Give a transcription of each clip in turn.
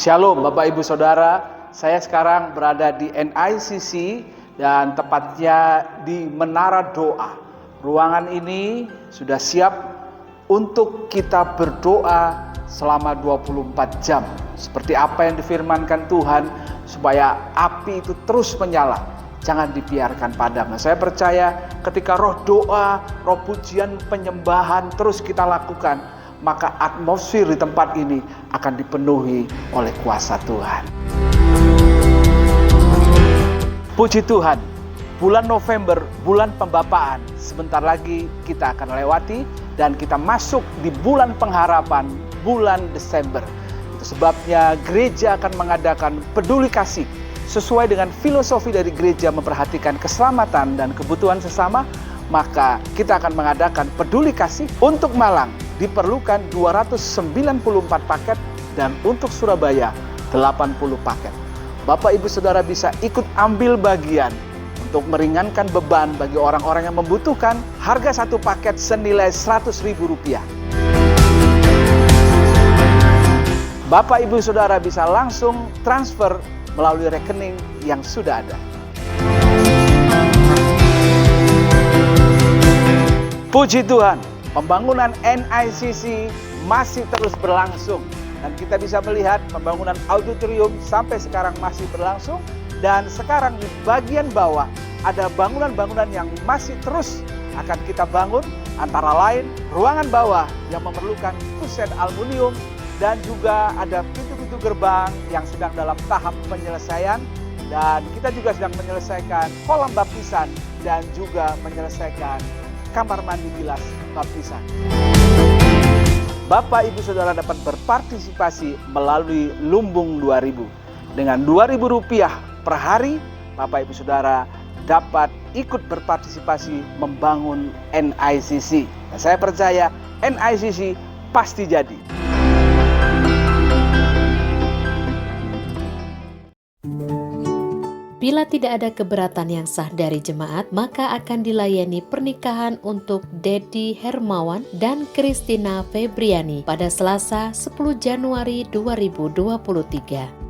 Shalom Bapak Ibu Saudara, saya sekarang berada di NICC dan tepatnya di Menara Doa. Ruangan ini sudah siap untuk kita berdoa selama 24 jam. Seperti apa yang difirmankan Tuhan, supaya api itu terus menyala, jangan dibiarkan padam. Nah, saya percaya ketika roh doa, roh pujian, penyembahan terus kita lakukan, maka atmosfer di tempat ini akan dipenuhi oleh kuasa Tuhan. Puji Tuhan, bulan November, bulan pembapaan, sebentar lagi kita akan lewati dan kita masuk di bulan pengharapan, bulan Desember. Itu sebabnya gereja akan mengadakan peduli kasih sesuai dengan filosofi dari gereja memperhatikan keselamatan dan kebutuhan sesama. Maka kita akan mengadakan peduli kasih. Untuk Malang diperlukan 294 paket dan untuk Surabaya 80 paket. Bapak Ibu Saudara bisa ikut ambil bagian untuk meringankan beban bagi orang-orang yang membutuhkan. Harga satu paket senilai Rp100.000. Bapak Ibu Saudara bisa langsung transfer melalui rekening yang sudah ada. Puji Tuhan, pembangunan NICC masih terus berlangsung. Dan kita bisa melihat pembangunan auditorium sampai sekarang masih berlangsung. Dan sekarang di bagian bawah ada bangunan-bangunan yang masih terus akan kita bangun. Antara lain ruangan bawah yang memerlukan kusen aluminium. Dan juga ada pintu-pintu gerbang yang sedang dalam tahap penyelesaian. Dan kita juga sedang menyelesaikan kolam baptisan dan juga menyelesaikan kamar mandi bilas baptisan. Bapak Ibu Saudara dapat berpartisipasi melalui Lumbung 2000. Dengan Rp2.000 per hari, Bapak Ibu Saudara dapat ikut berpartisipasi membangun NICC. Nah, saya percaya NICC pasti jadi. Bila tidak ada keberatan yang sah dari jemaat, maka akan dilayani pernikahan untuk Dedi Hermawan dan Christina Febriani pada Selasa 10 Januari 2023.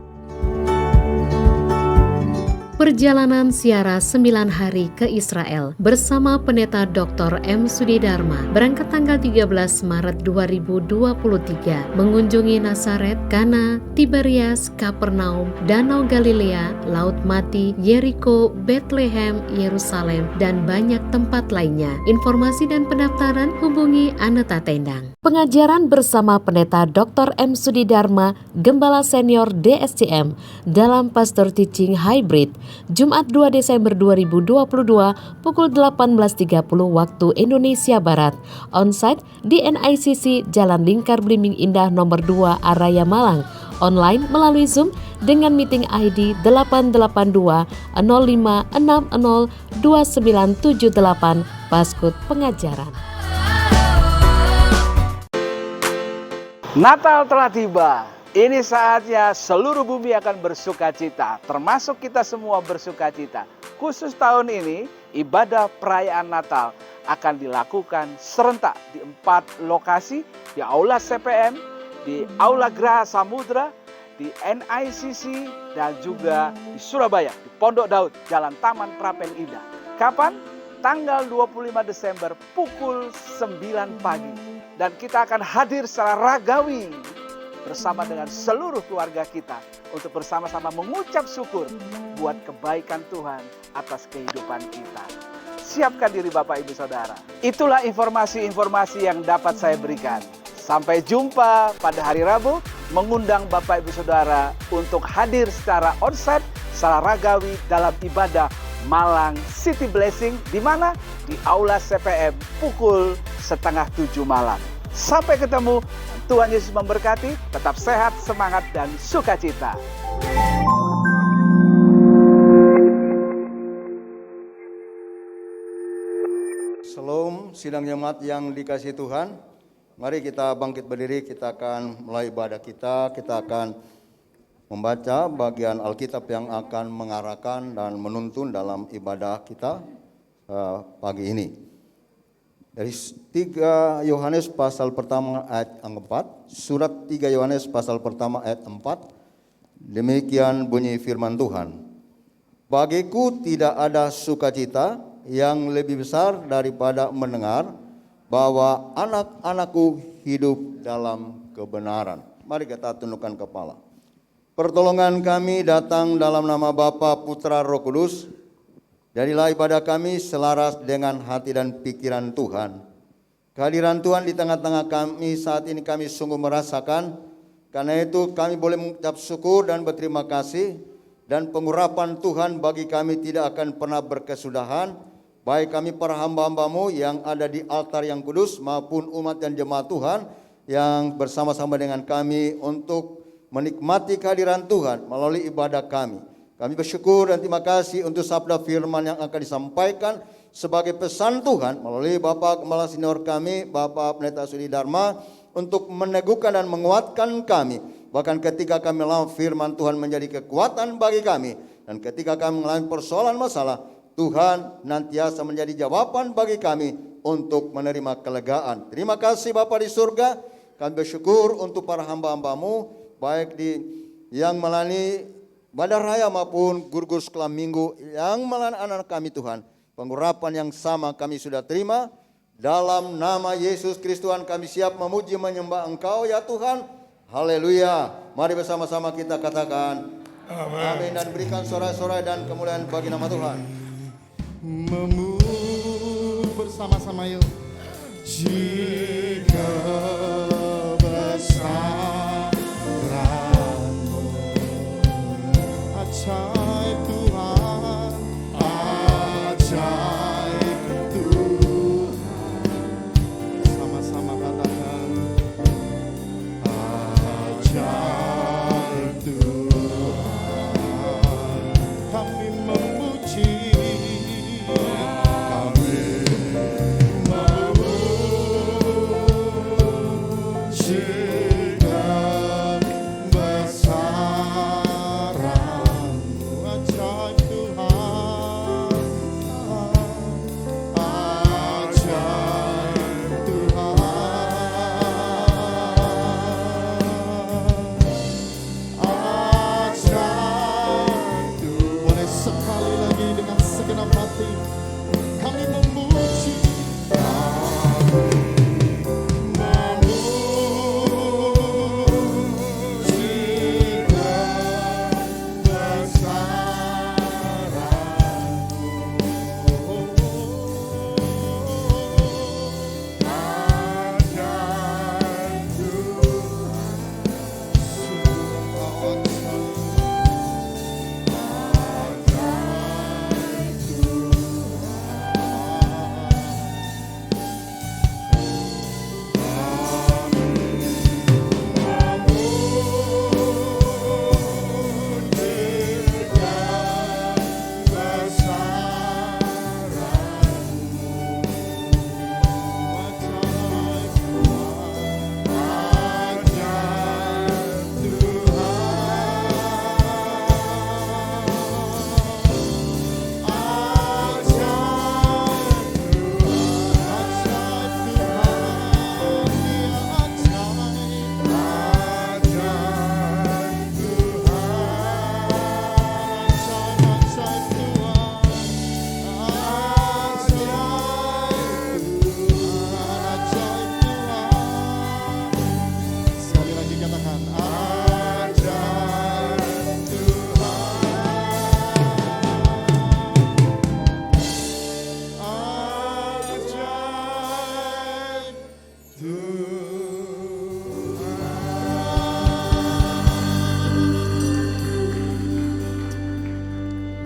Perjalanan ziarah 9 hari ke Israel bersama Pendeta Dr. M. Sudidharma berangkat tanggal 13 Maret 2023 mengunjungi Nazaret, Kana, Tiberias, Kapernaum, Danau Galilea, Laut Mati, Yeriko, Bethlehem, Yerusalem, dan banyak tempat lainnya. Informasi dan pendaftaran hubungi Aneta Tendang. Pengajaran bersama Pendeta Dr. M. Sudidharma, Gembala Senior DSCM dalam Pastor Teaching Hybrid, Jumat 2 Desember 2022 pukul 18.30 waktu Indonesia Barat. Onsite di NICC Jalan Lingkar Blimbing Indah nomor 2 Araya Malang. Online melalui Zoom dengan meeting ID 882 05 60 2978 Paskut Pengajaran. Natal telah tiba. Ini saatnya seluruh bumi akan bersuka cita, termasuk kita semua bersuka cita. Khusus tahun ini, ibadah perayaan Natal akan dilakukan serentak di 4 lokasi, di Aula CPM, di Aula Graha Samudra, di NICC, dan juga di Surabaya, di Pondok Daud, Jalan Taman Prapen Indah. Kapan? Tanggal 25 Desember pukul 9 pagi. Dan kita akan hadir secara ragawi bersama dengan seluruh keluarga kita untuk bersama-sama mengucap syukur buat kebaikan Tuhan atas kehidupan kita. Siapkan diri Bapak Ibu Saudara. Itulah informasi-informasi yang dapat saya berikan. Sampai jumpa pada hari Rabu, mengundang Bapak Ibu Saudara untuk hadir secara onsite, secara ragawi dalam ibadah Malang City Blessing. Di mana? Di Aula CPM pukul 6:30 malam. Sampai ketemu. Tuhan Yesus memberkati, tetap sehat, semangat, dan sukacita. Shalom, sidang jemaat yang dikasihi Tuhan. Mari kita bangkit berdiri, kita akan mulai ibadah kita. Kita akan membaca bagian Alkitab yang akan mengarahkan dan menuntun dalam ibadah kita pagi ini. Dari 3 Yohanes pasal pertama ayat 4, surat 3 Yohanes pasal pertama ayat 4, Demikian bunyi firman Tuhan. Bagiku tidak ada sukacita yang lebih besar daripada mendengar bahwa anak-anakku hidup dalam kebenaran. Mari kita tundukkan kepala. Pertolongan kami datang dalam nama Bapa, Putra, Roh Kudus. Jadilah ibadah kami selaras dengan hati dan pikiran Tuhan. Kehadiran Tuhan di tengah-tengah kami saat ini kami sungguh merasakan. Karena itu kami boleh mengucap syukur dan berterima kasih. Dan pengurapan Tuhan bagi kami tidak akan pernah berkesudahan. Baik kami para hamba-hambamu yang ada di altar yang kudus maupun umat dan jemaat Tuhan yang bersama-sama dengan kami untuk menikmati kehadiran Tuhan melalui ibadah kami. Kami bersyukur dan terima kasih untuk sabda firman yang akan disampaikan sebagai pesan Tuhan melalui Bapak Gembala Senior kami, Bapak Pendeta Sudi Dharma, untuk meneguhkan dan menguatkan kami. Bahkan ketika kami melawan firman Tuhan menjadi kekuatan bagi kami. Dan ketika kami mengalami persoalan masalah, Tuhan nantiasa menjadi jawaban bagi kami untuk menerima kelegaan. Terima kasih Bapa di surga. Kami bersyukur untuk para hamba-hambamu, baik di yang melayani ibadah raya maupun guru-guru sekolah minggu yang melayani anak-anak kami Tuhan. Pengurapan yang sama kami sudah terima. Dalam nama Yesus Kristus kami siap memuji menyembah Engkau ya Tuhan. Haleluya. Mari bersama-sama kita katakan amin dan berikan sorai-sorai dan kemuliaan bagi nama Tuhan. Bersama-sama yuk. Jika besaranmu ajaib Tuhan, ajaib Tuhan. Sama-sama katakan ajaib Tuhan. Kami memuji,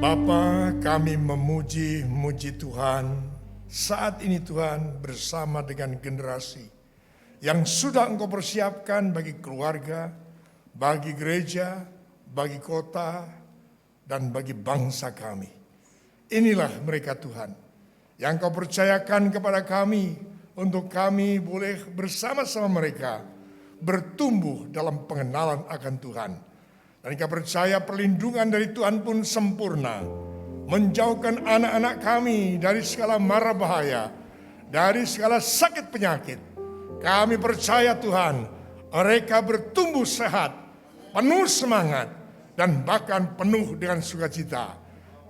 Bapa, kami memuji Tuhan saat ini Tuhan bersama dengan generasi yang sudah Engkau persiapkan bagi keluarga, bagi gereja, bagi kota, dan bagi bangsa kami. Inilah mereka Tuhan yang Kau percayakan kepada kami untuk kami boleh bersama-sama mereka bertumbuh dalam pengenalan akan Tuhan. Dan Kau percaya perlindungan dari Tuhan pun sempurna, menjauhkan anak-anak kami dari segala mara bahaya, dari segala sakit penyakit. Kami percaya Tuhan, mereka bertumbuh sehat, penuh semangat, dan bahkan penuh dengan sukacita.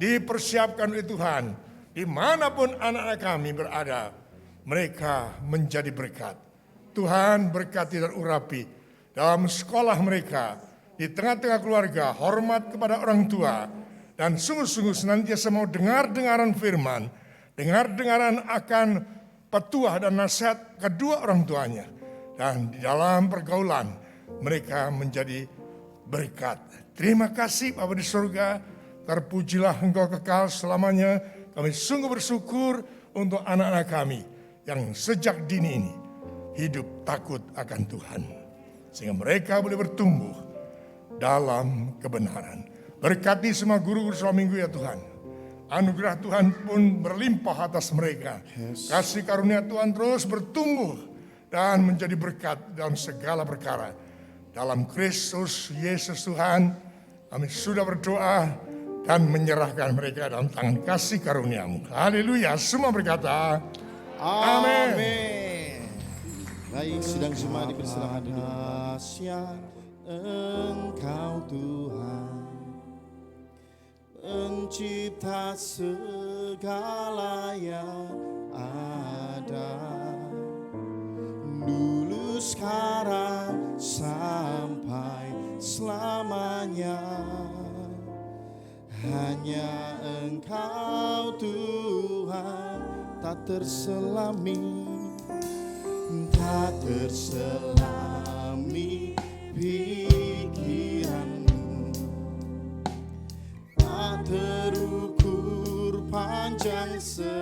Dipersiapkan oleh Tuhan, dimanapun anak-anak kami berada, mereka menjadi berkat. Tuhan berkati dan urapi dalam sekolah mereka, di tengah-tengah keluarga, hormat kepada orang tua, dan sungguh-sungguh senantiasa mau dengar-dengaran firman, dengar-dengaran akan petuah dan nasihat kedua orang tuanya. Dan di dalam pergaulan mereka menjadi berkat. Terima kasih Bapa di surga, terpujilah Engkau kekal selamanya. Kami sungguh bersyukur untuk anak-anak kami yang sejak dini ini hidup takut akan Tuhan, sehingga mereka boleh bertumbuh dalam kebenaran. Berkati semua guru-guru selama minggu ya Tuhan. Anugerah Tuhan pun berlimpah atas mereka. Kasih karunia Tuhan terus bertumbuh dan menjadi berkat dalam segala perkara. Dalam Kristus Yesus Tuhan, kami sudah berdoa dan menyerahkan mereka dalam tangan kasih karunia-Mu. Haleluya, semua berkata, amin. Baik, sidang jemaat dipersilakan duduk. Dahsyat Engkau Tuhan, pencipta segala yang ada, dulu sekarang sampai selamanya. Hanya Engkau Tuhan, tak terselami, tak terselami pikiranmu, tak terukur panjang setiamu,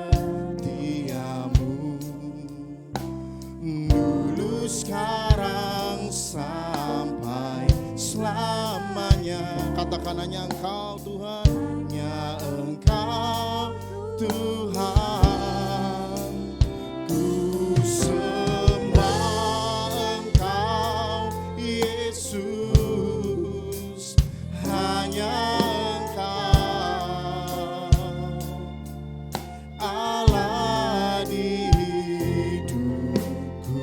dulu sekarang sampai selamanya. Katakan hanya Engkau Tuhan, hanya Engkau Tuhan. Ku sembah Engkau Yesus, hanya Engkau Allah di hidupku.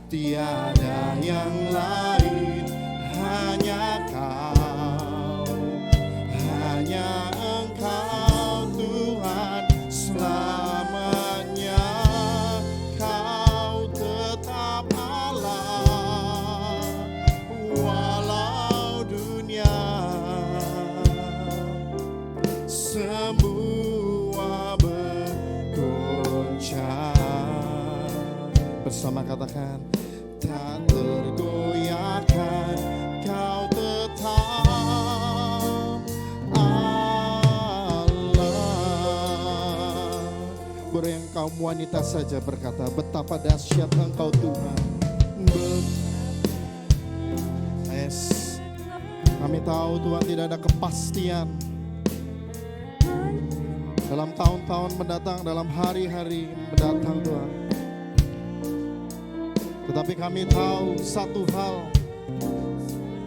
Tiada yang lain, hanya Kau, hanya Engkau Tuhan selamanya. Kau tetap Allah, walau dunia semua bergoncang. Bersama katakan, tak tergoyahkan, Kau tetap Allah. Yang kaum wanita saja berkata, betapa dahsyat Engkau Tuhan. Yes. Kami tahu Tuhan tidak ada kepastian dalam tahun-tahun mendatang, dalam hari-hari mendatang Tuhan. Tetapi kami tahu satu hal,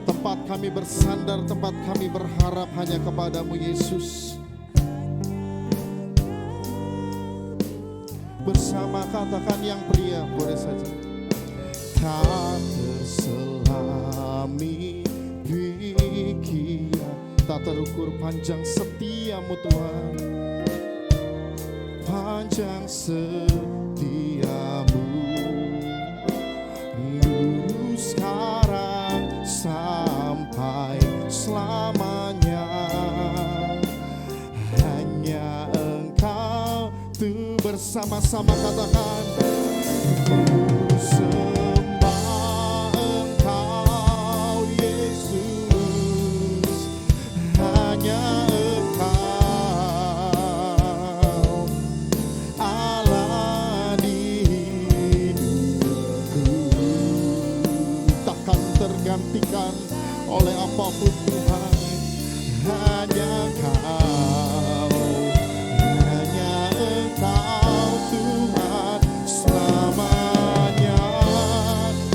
tempat kami bersandar, tempat kami berharap hanya kepada-Mu Yesus. Bersama katakan yang pria, boleh saja. Tak terselami pikiran, tak terukur panjang setiamu Tuhan, panjang setiamu, dulu sekarang sampai selamanya. Hanya Engkau tuh, bersama-sama katakan, ku sembah Engkau Yesus, hanya Engkau Allah di hidupku. Takkan tergantikan oleh apapun Tuhan, hanya Kau, hanya Engkau Tuhan selamanya.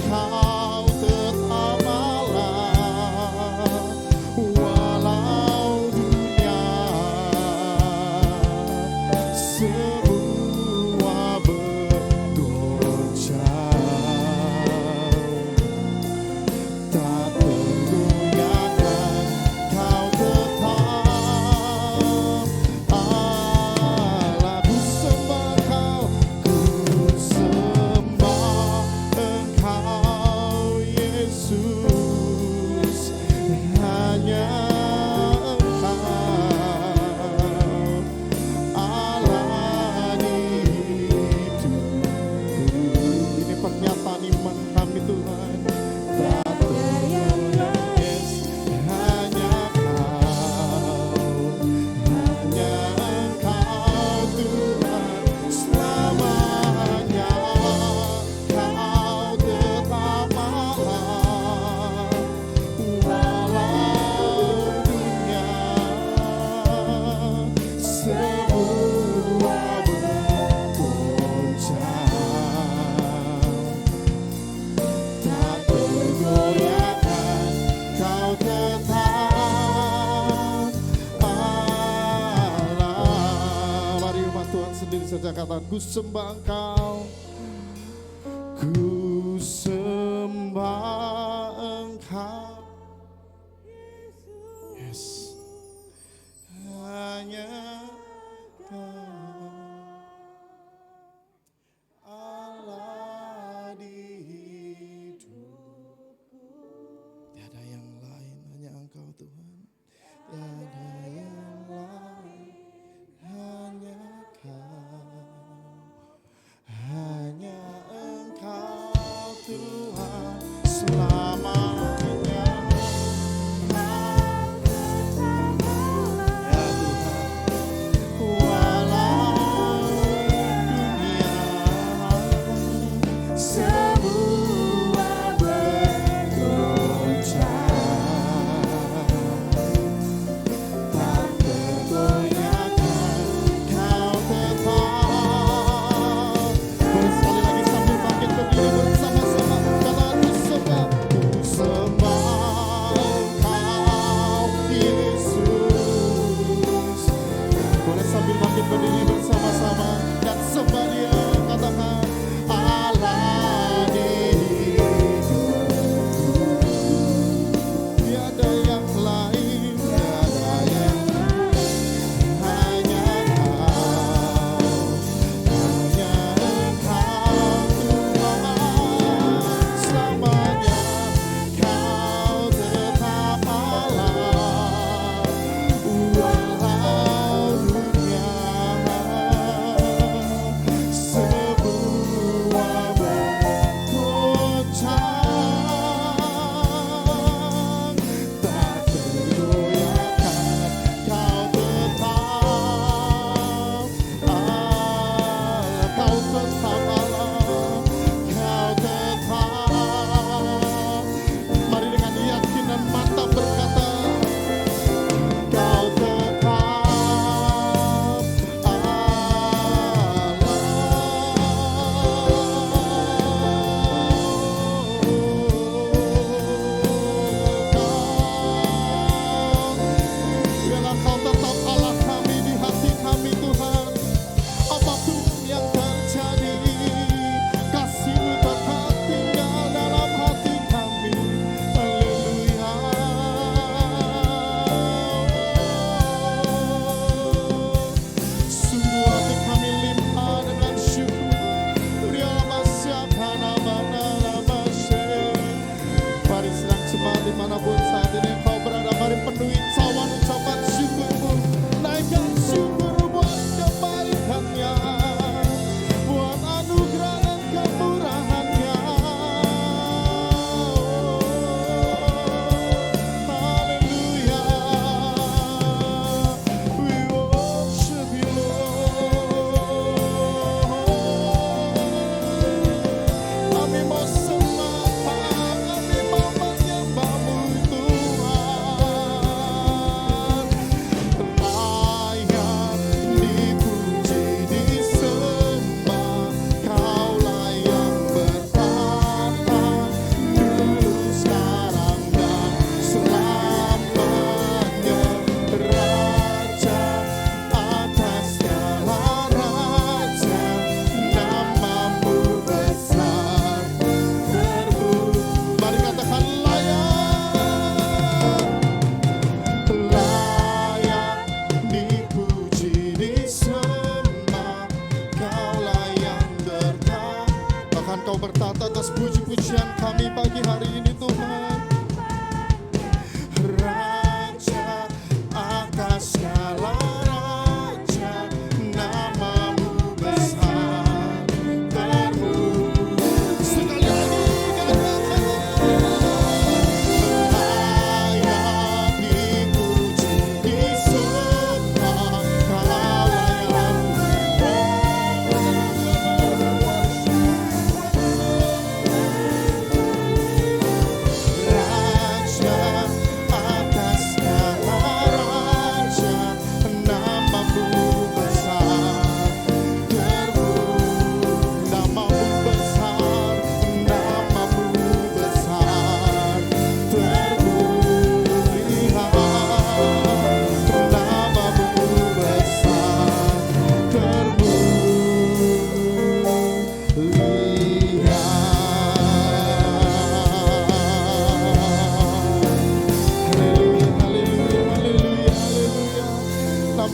Kau tetap Allah, walau dunia saja kata ku sembah Engkau. Ku sembah Engkau. Yes. Hanya Kau Allah di hidupku. Tiada yang lain, hanya Engkau Tuhan. Tiada yang lain, hanya Kau. Hanya Engkau.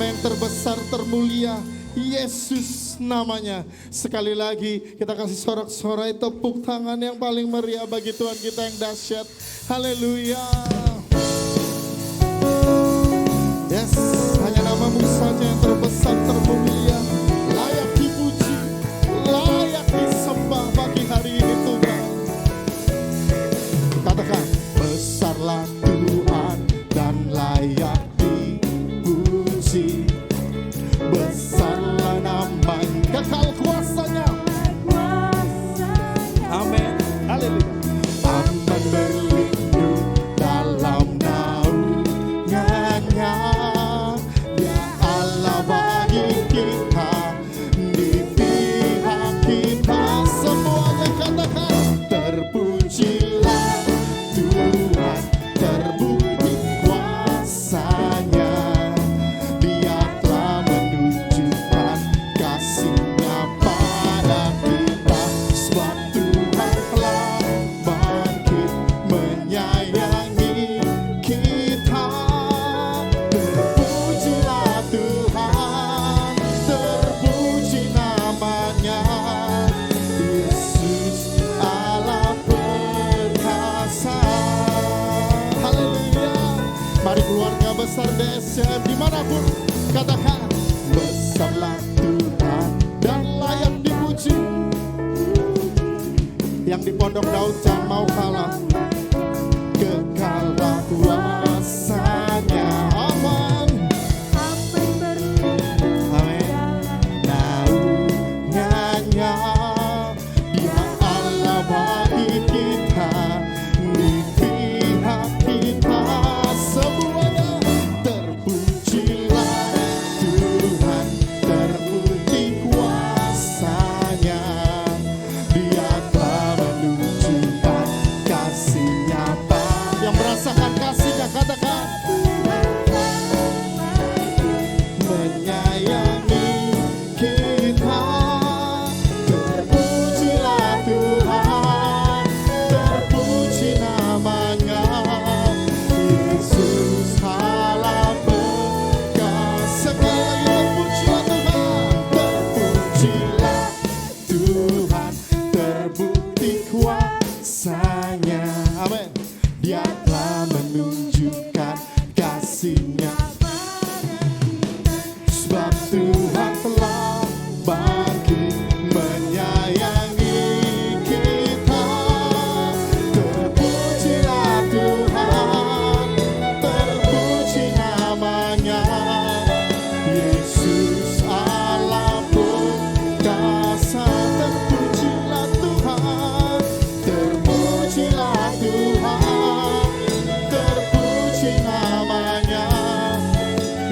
nama yang terbesar, termulia, Yesus namanya. Sekali lagi kita kasih sorak-sorai tepuk tangan yang paling meriah bagi Tuhan kita yang dahsyat. Haleluya. Yes, hanya namamu saja yang terbesar, termulia, layak dipuji, layak disembah bagi hari ini Tuhan. Katakan, besarlah Tuhan dan layak dipuji. Besarlah namanya, kekal kuasanya. Amin. Haleluya. Aman berlindung dalam naungannya. Dia Allah bagi kita, di pihak kita. Semuanya katakan, terpujilah Tuhan, terbukti kuasanya. Dia telah menunjukkan kasih-Nya pada kita. Sebab Tuhan telah bangkit menyayangi kita. Terpujilah Tuhan, terpuji namanya. Yesus Allah perkasa. Haleluya. Mari keluarga besar DSM dimanapun, katakan, besarlah Tuhan dan layak dipuji. Yang di Pondok Daud jangan mau kalah, kekallah kuasanya. Aman. Amin. Naungannya, Dia Allah bagi kita, di pihak kita. Semuanya, terpujilah Tuhan, terbukti kuasanya. Dia telah menunjukkan kasih-Nya. Yang merasakan kasih-Nya katakan, menyayangi kita. Terpujilah Tuhan, terpuji namanya. Yesus Allah perkasa. Sekali lagi terpujilah Tuhan, terpujilah Tuhan, terbukti kuasanya. Amin. Dia telah menunjukkan kasih-Nya. Sebab Tuhan telah bangkit menyayangi kita. Terpujilah Tuhan, terpuji namanya. Yesus Allah perkasa. Terpujilah Tuhan, terpujilah Tuhan, terpuji namanya.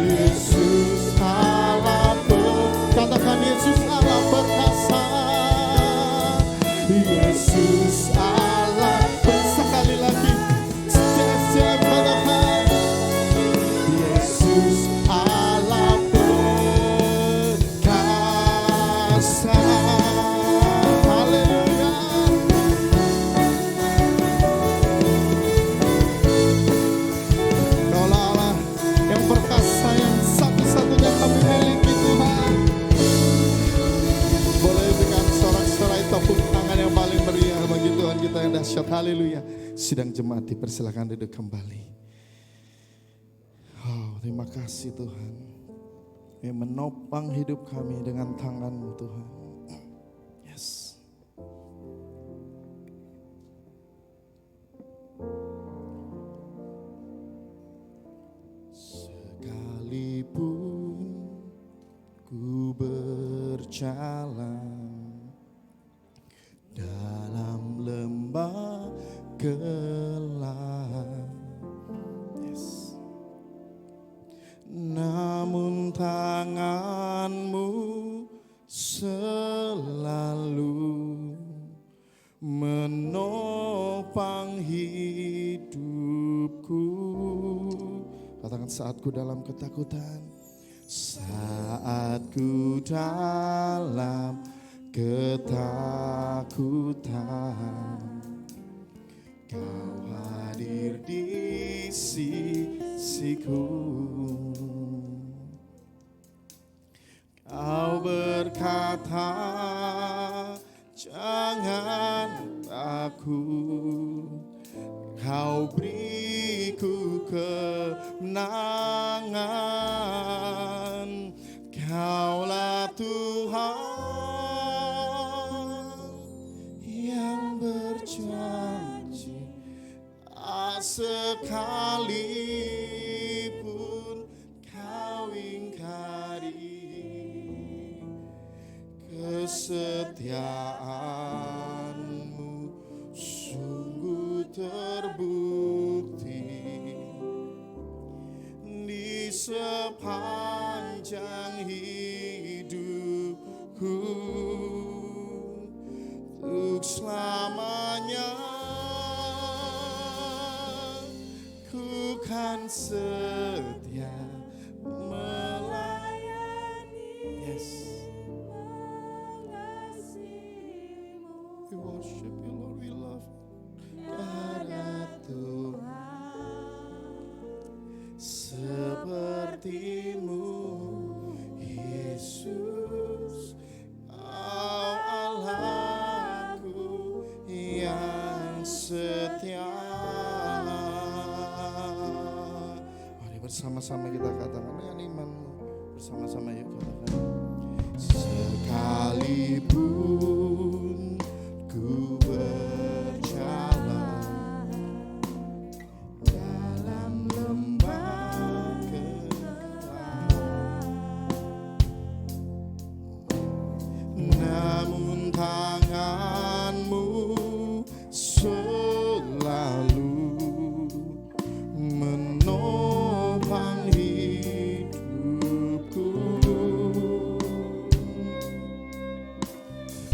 Yesus Allah katakan, Yesus Allah perkasa. Yesus Allah sekali lagi. Setiap katakan, Yesus Allah perkasa. Haleluya. Kaulah Allah yang perkasa, yang satu-satunya kami miliki Tuhan. Boleh berikan sorak-sorai tepuk tangan yang paling meriah bagi Tuhan kita yang dahsyat. Haleluya. Sidang jemaat dipersilakan duduk kembali. Oh, terima kasih Tuhan yang menopang hidup kami dengan tangan-Mu Tuhan. Yes. Sekalipun ku berjalan dalam lembah gelap, yes, namun tangan-Mu selalu menopang hidupku. Katakan, saat ku dalam ketakutan, saat ku dalam ketakutan, Kau hadir di sisiku. berkata, jangan takut, Kau beriku kemenangan. Kaulah Tuhan yang berjanji, sekalipun kau ingkari, kesetiaanmu sungguh terbukti di sepanjang hidupku, untuk selamanya ku kan setia melayani. Yes. We worship you, Lord, we love you. Pada Tuhan sepertimu, Yesus, Kau Allahku yang setia. Mari bersama-sama kita katakan dengan imanmu, bersama-sama yuk katakan. Sekalipun ku berjalan dalam lembah kegelapan, namun tanganmu selalu menopang hidupku.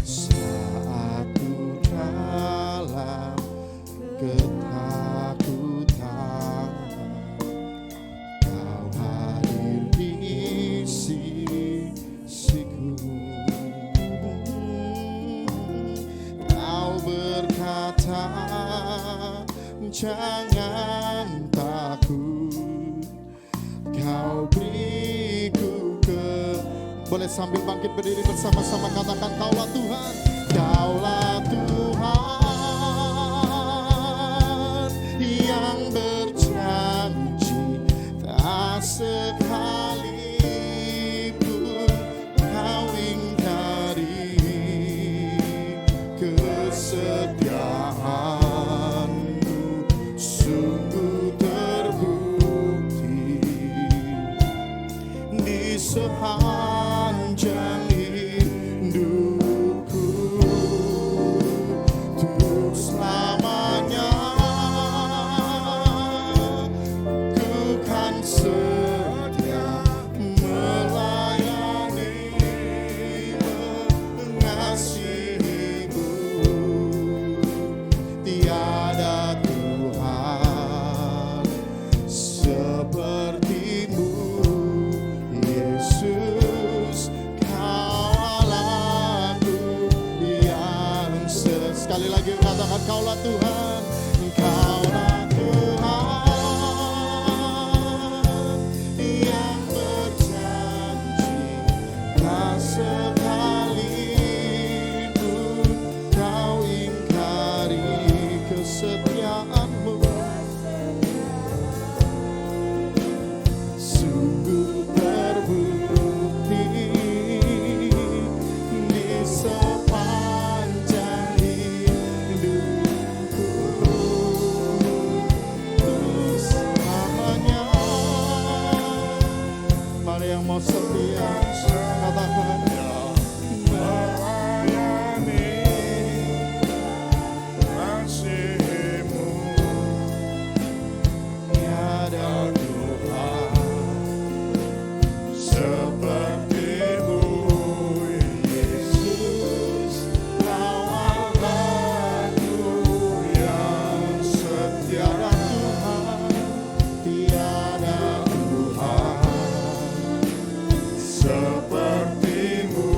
Saat ku dalam ketakutan, Kau hadir di sisiku. Kau berkata, jangan takut, Kau beriku Boleh sambil bangkit berdiri bersama-sama katakan, Kaulah Tuhan, Kaulah Tuhan yang berjanji, tak sekalipun Kau ingkari, kesetiaanmu sungguh terbukti di sepanjang hidupku, untuk selamanya ku kan setia melayani, mengasihimu. Tiada Tuhan sepertimu, Yesus, Kaulah-Ku yang sekali lagi katakan, Kaulah Tuhan, Kaulah Tuhan yang berjanji, tak sekalipun Kau ingkari, kesetiaanmu sungguh terbukti di sepanjang hidupku, untuk selamanya. Mari yang mau setia katakan, melayani, kasih-Mu. Tiada Tuhan seperti-Mu, Yesus, Kau Allah-Ku yang setia. Tiada Tuhan seperti-Mu,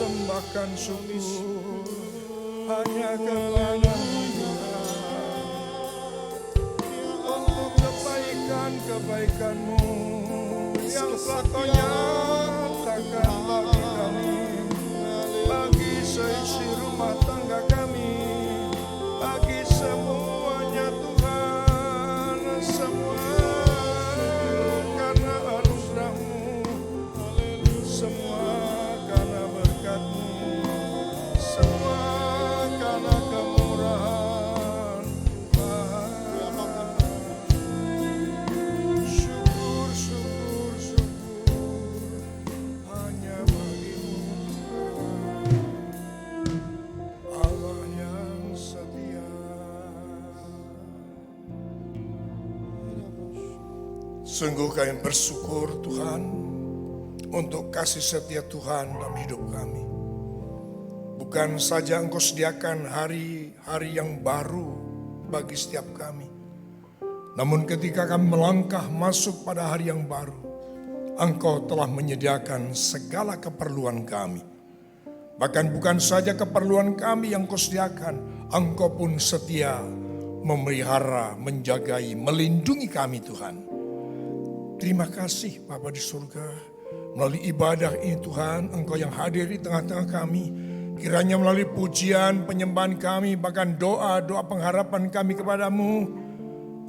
persembahkan syukur hanya kepada-Mu untuk kebaikan-kebaikan-Mu yang telah Kau nyatakan bagi kami, bagi seisi rumah tangga kami, bagi semuanya Tuhan, semua karena anugerah-Mu, semua karena berkat-Mu, semua karena kemurahan. Syukur, syukur, syukur hanya bagi-Mu, Allah yang setia. Sungguh kami bersyukur Tuhan untuk kasih setia Tuhan dalam hidup kami. Bukan saja Engkau sediakan hari-hari yang baru bagi setiap kami, namun ketika kami melangkah masuk pada hari yang baru, Engkau telah menyediakan segala keperluan kami. Bahkan bukan saja keperluan kami yang Kau sediakan, Engkau pun setia memelihara, menjagai, melindungi kami Tuhan. Terima kasih Bapa di surga, melalui ibadah ini Tuhan, Engkau yang hadir di tengah-tengah kami. Kiranya melalui pujian, penyembahan kami, bahkan doa-doa pengharapan kami kepadamu,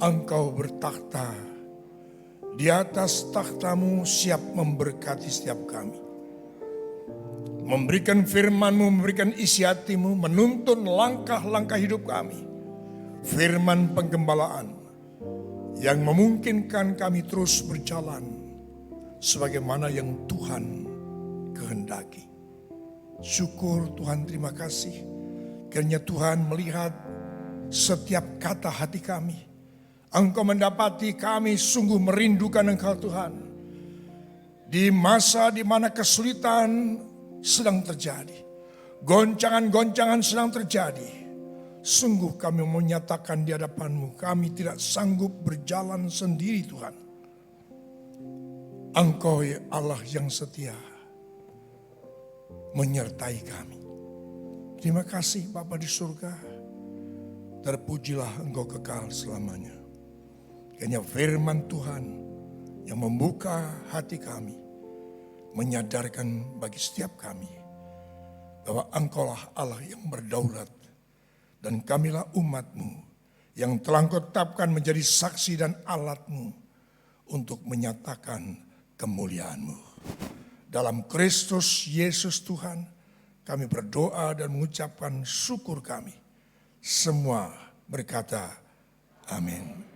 Engkau bertakhta. Di atas takhta-Mu siap memberkati setiap kami. Memberikan firman-Mu, memberikan isi hati-Mu, menuntun langkah-langkah hidup kami. Firman penggembalaan yang memungkinkan kami terus berjalan sebagaimana yang Tuhan kehendaki. Syukur Tuhan, terima kasih. Kiranya Tuhan melihat setiap kata hati kami. Engkau mendapati kami sungguh merindukan Engkau Tuhan. Di masa di mana kesulitan sedang terjadi, goncangan-goncangan sedang terjadi, sungguh kami menyatakan di hadapan-Mu, kami tidak sanggup berjalan sendiri Tuhan. Engkau ya Allah yang setia menyertai kami. Terima kasih Bapa di surga, terpujilah Engkau kekal selamanya. Kiranya firman Tuhan yang membuka hati kami, menyadarkan bagi setiap kami bahwa Engkaulah Allah yang berdaulat, dan kamilah umat-Mu yang telah Engkau tetapkan menjadi saksi dan alat-Mu untuk menyatakan kemuliaan-Mu. Dalam Kristus Yesus Tuhan, kami berdoa dan mengucapkan syukur kami. Semua berkata amin.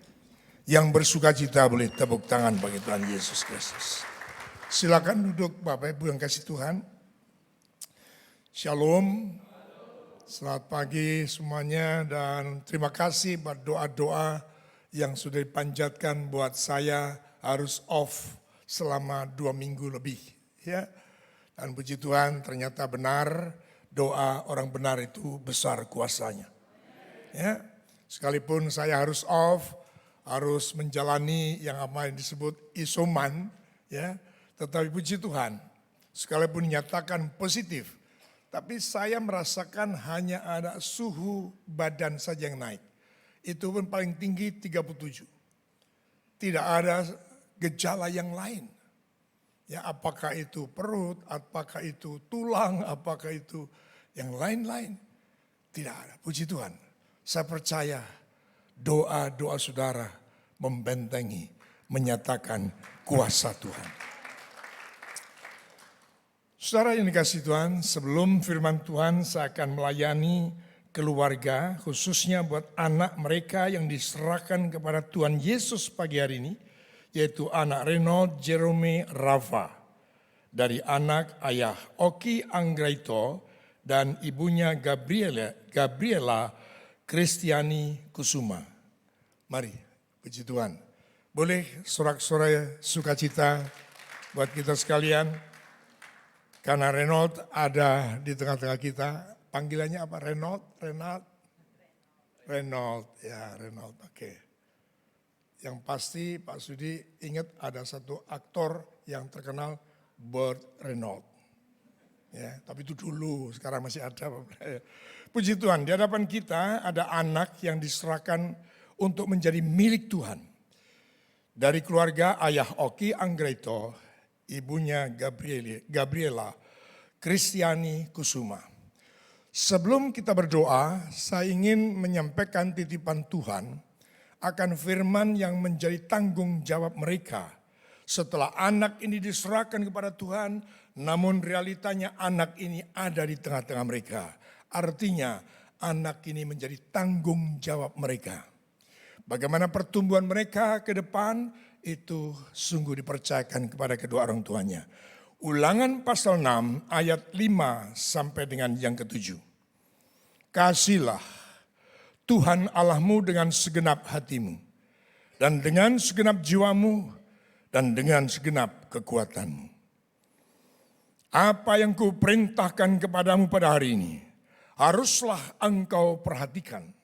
Yang bersuka cita boleh tepuk tangan bagi Tuhan Yesus Kristus. Silakan duduk Bapak Ibu yang kasih Tuhan. Shalom. Selamat pagi semuanya dan terima kasih buat doa-doa yang sudah dipanjatkan buat saya harus off selama 2 minggu lebih. Ya. Dan puji Tuhan ternyata benar, doa orang benar itu besar kuasanya. Ya. Sekalipun saya harus off, harus menjalani yang apa yang disebut isoman, ya, tetapi puji Tuhan, sekalipun dinyatakan positif, tapi saya merasakan hanya ada suhu badan saja yang naik. Itu pun paling tinggi 37. Tidak ada gejala yang lain. Ya, apakah itu perut, apakah itu tulang, apakah itu yang lain-lain. Tidak ada, puji Tuhan. Saya percaya doa-doa saudara membentengi, menyatakan kuasa Tuhan. Saudara yang dikasihi Tuhan, sebelum firman Tuhan saya akan melayani keluarga, khususnya buat anak mereka yang diserahkan kepada Tuhan Yesus pagi hari ini, yaitu anak Reynold Jerome Rafa, dari anak ayah Oki Anggraito dan ibunya Gabriela Kristiani Kusuma. Mari, puji Tuhan. Boleh sorak-sorai sukacita buat kita sekalian. Karena Reynold ada di tengah-tengah kita, panggilannya apa? Reynold, ya Reynold, oke. Yang pasti Pak Sudi ingat ada satu aktor yang terkenal, Burt Reynolds. Ya, tapi itu dulu, sekarang masih ada. Puji Tuhan, di hadapan kita ada anak yang diserahkan untuk menjadi milik Tuhan. Dari keluarga ayah Oki Anggreto, ibunya Gabriela Kristiani Kusuma. Sebelum kita berdoa, saya ingin menyampaikan titipan Tuhan akan firman yang menjadi tanggung jawab mereka. Setelah anak ini diserahkan kepada Tuhan, namun realitanya anak ini ada di tengah-tengah mereka. Artinya anak ini menjadi tanggung jawab mereka. Bagaimana pertumbuhan mereka ke depan itu sungguh dipercayakan kepada kedua orang tuanya. Ulangan pasal 6 ayat 5 sampai dengan yang ke-7. Kasihlah Tuhan Allahmu dengan segenap hatimu dan dengan segenap jiwamu dan dengan segenap kekuatanmu. Apa yang kuperintahkan kepadamu pada hari ini haruslah engkau perhatikan.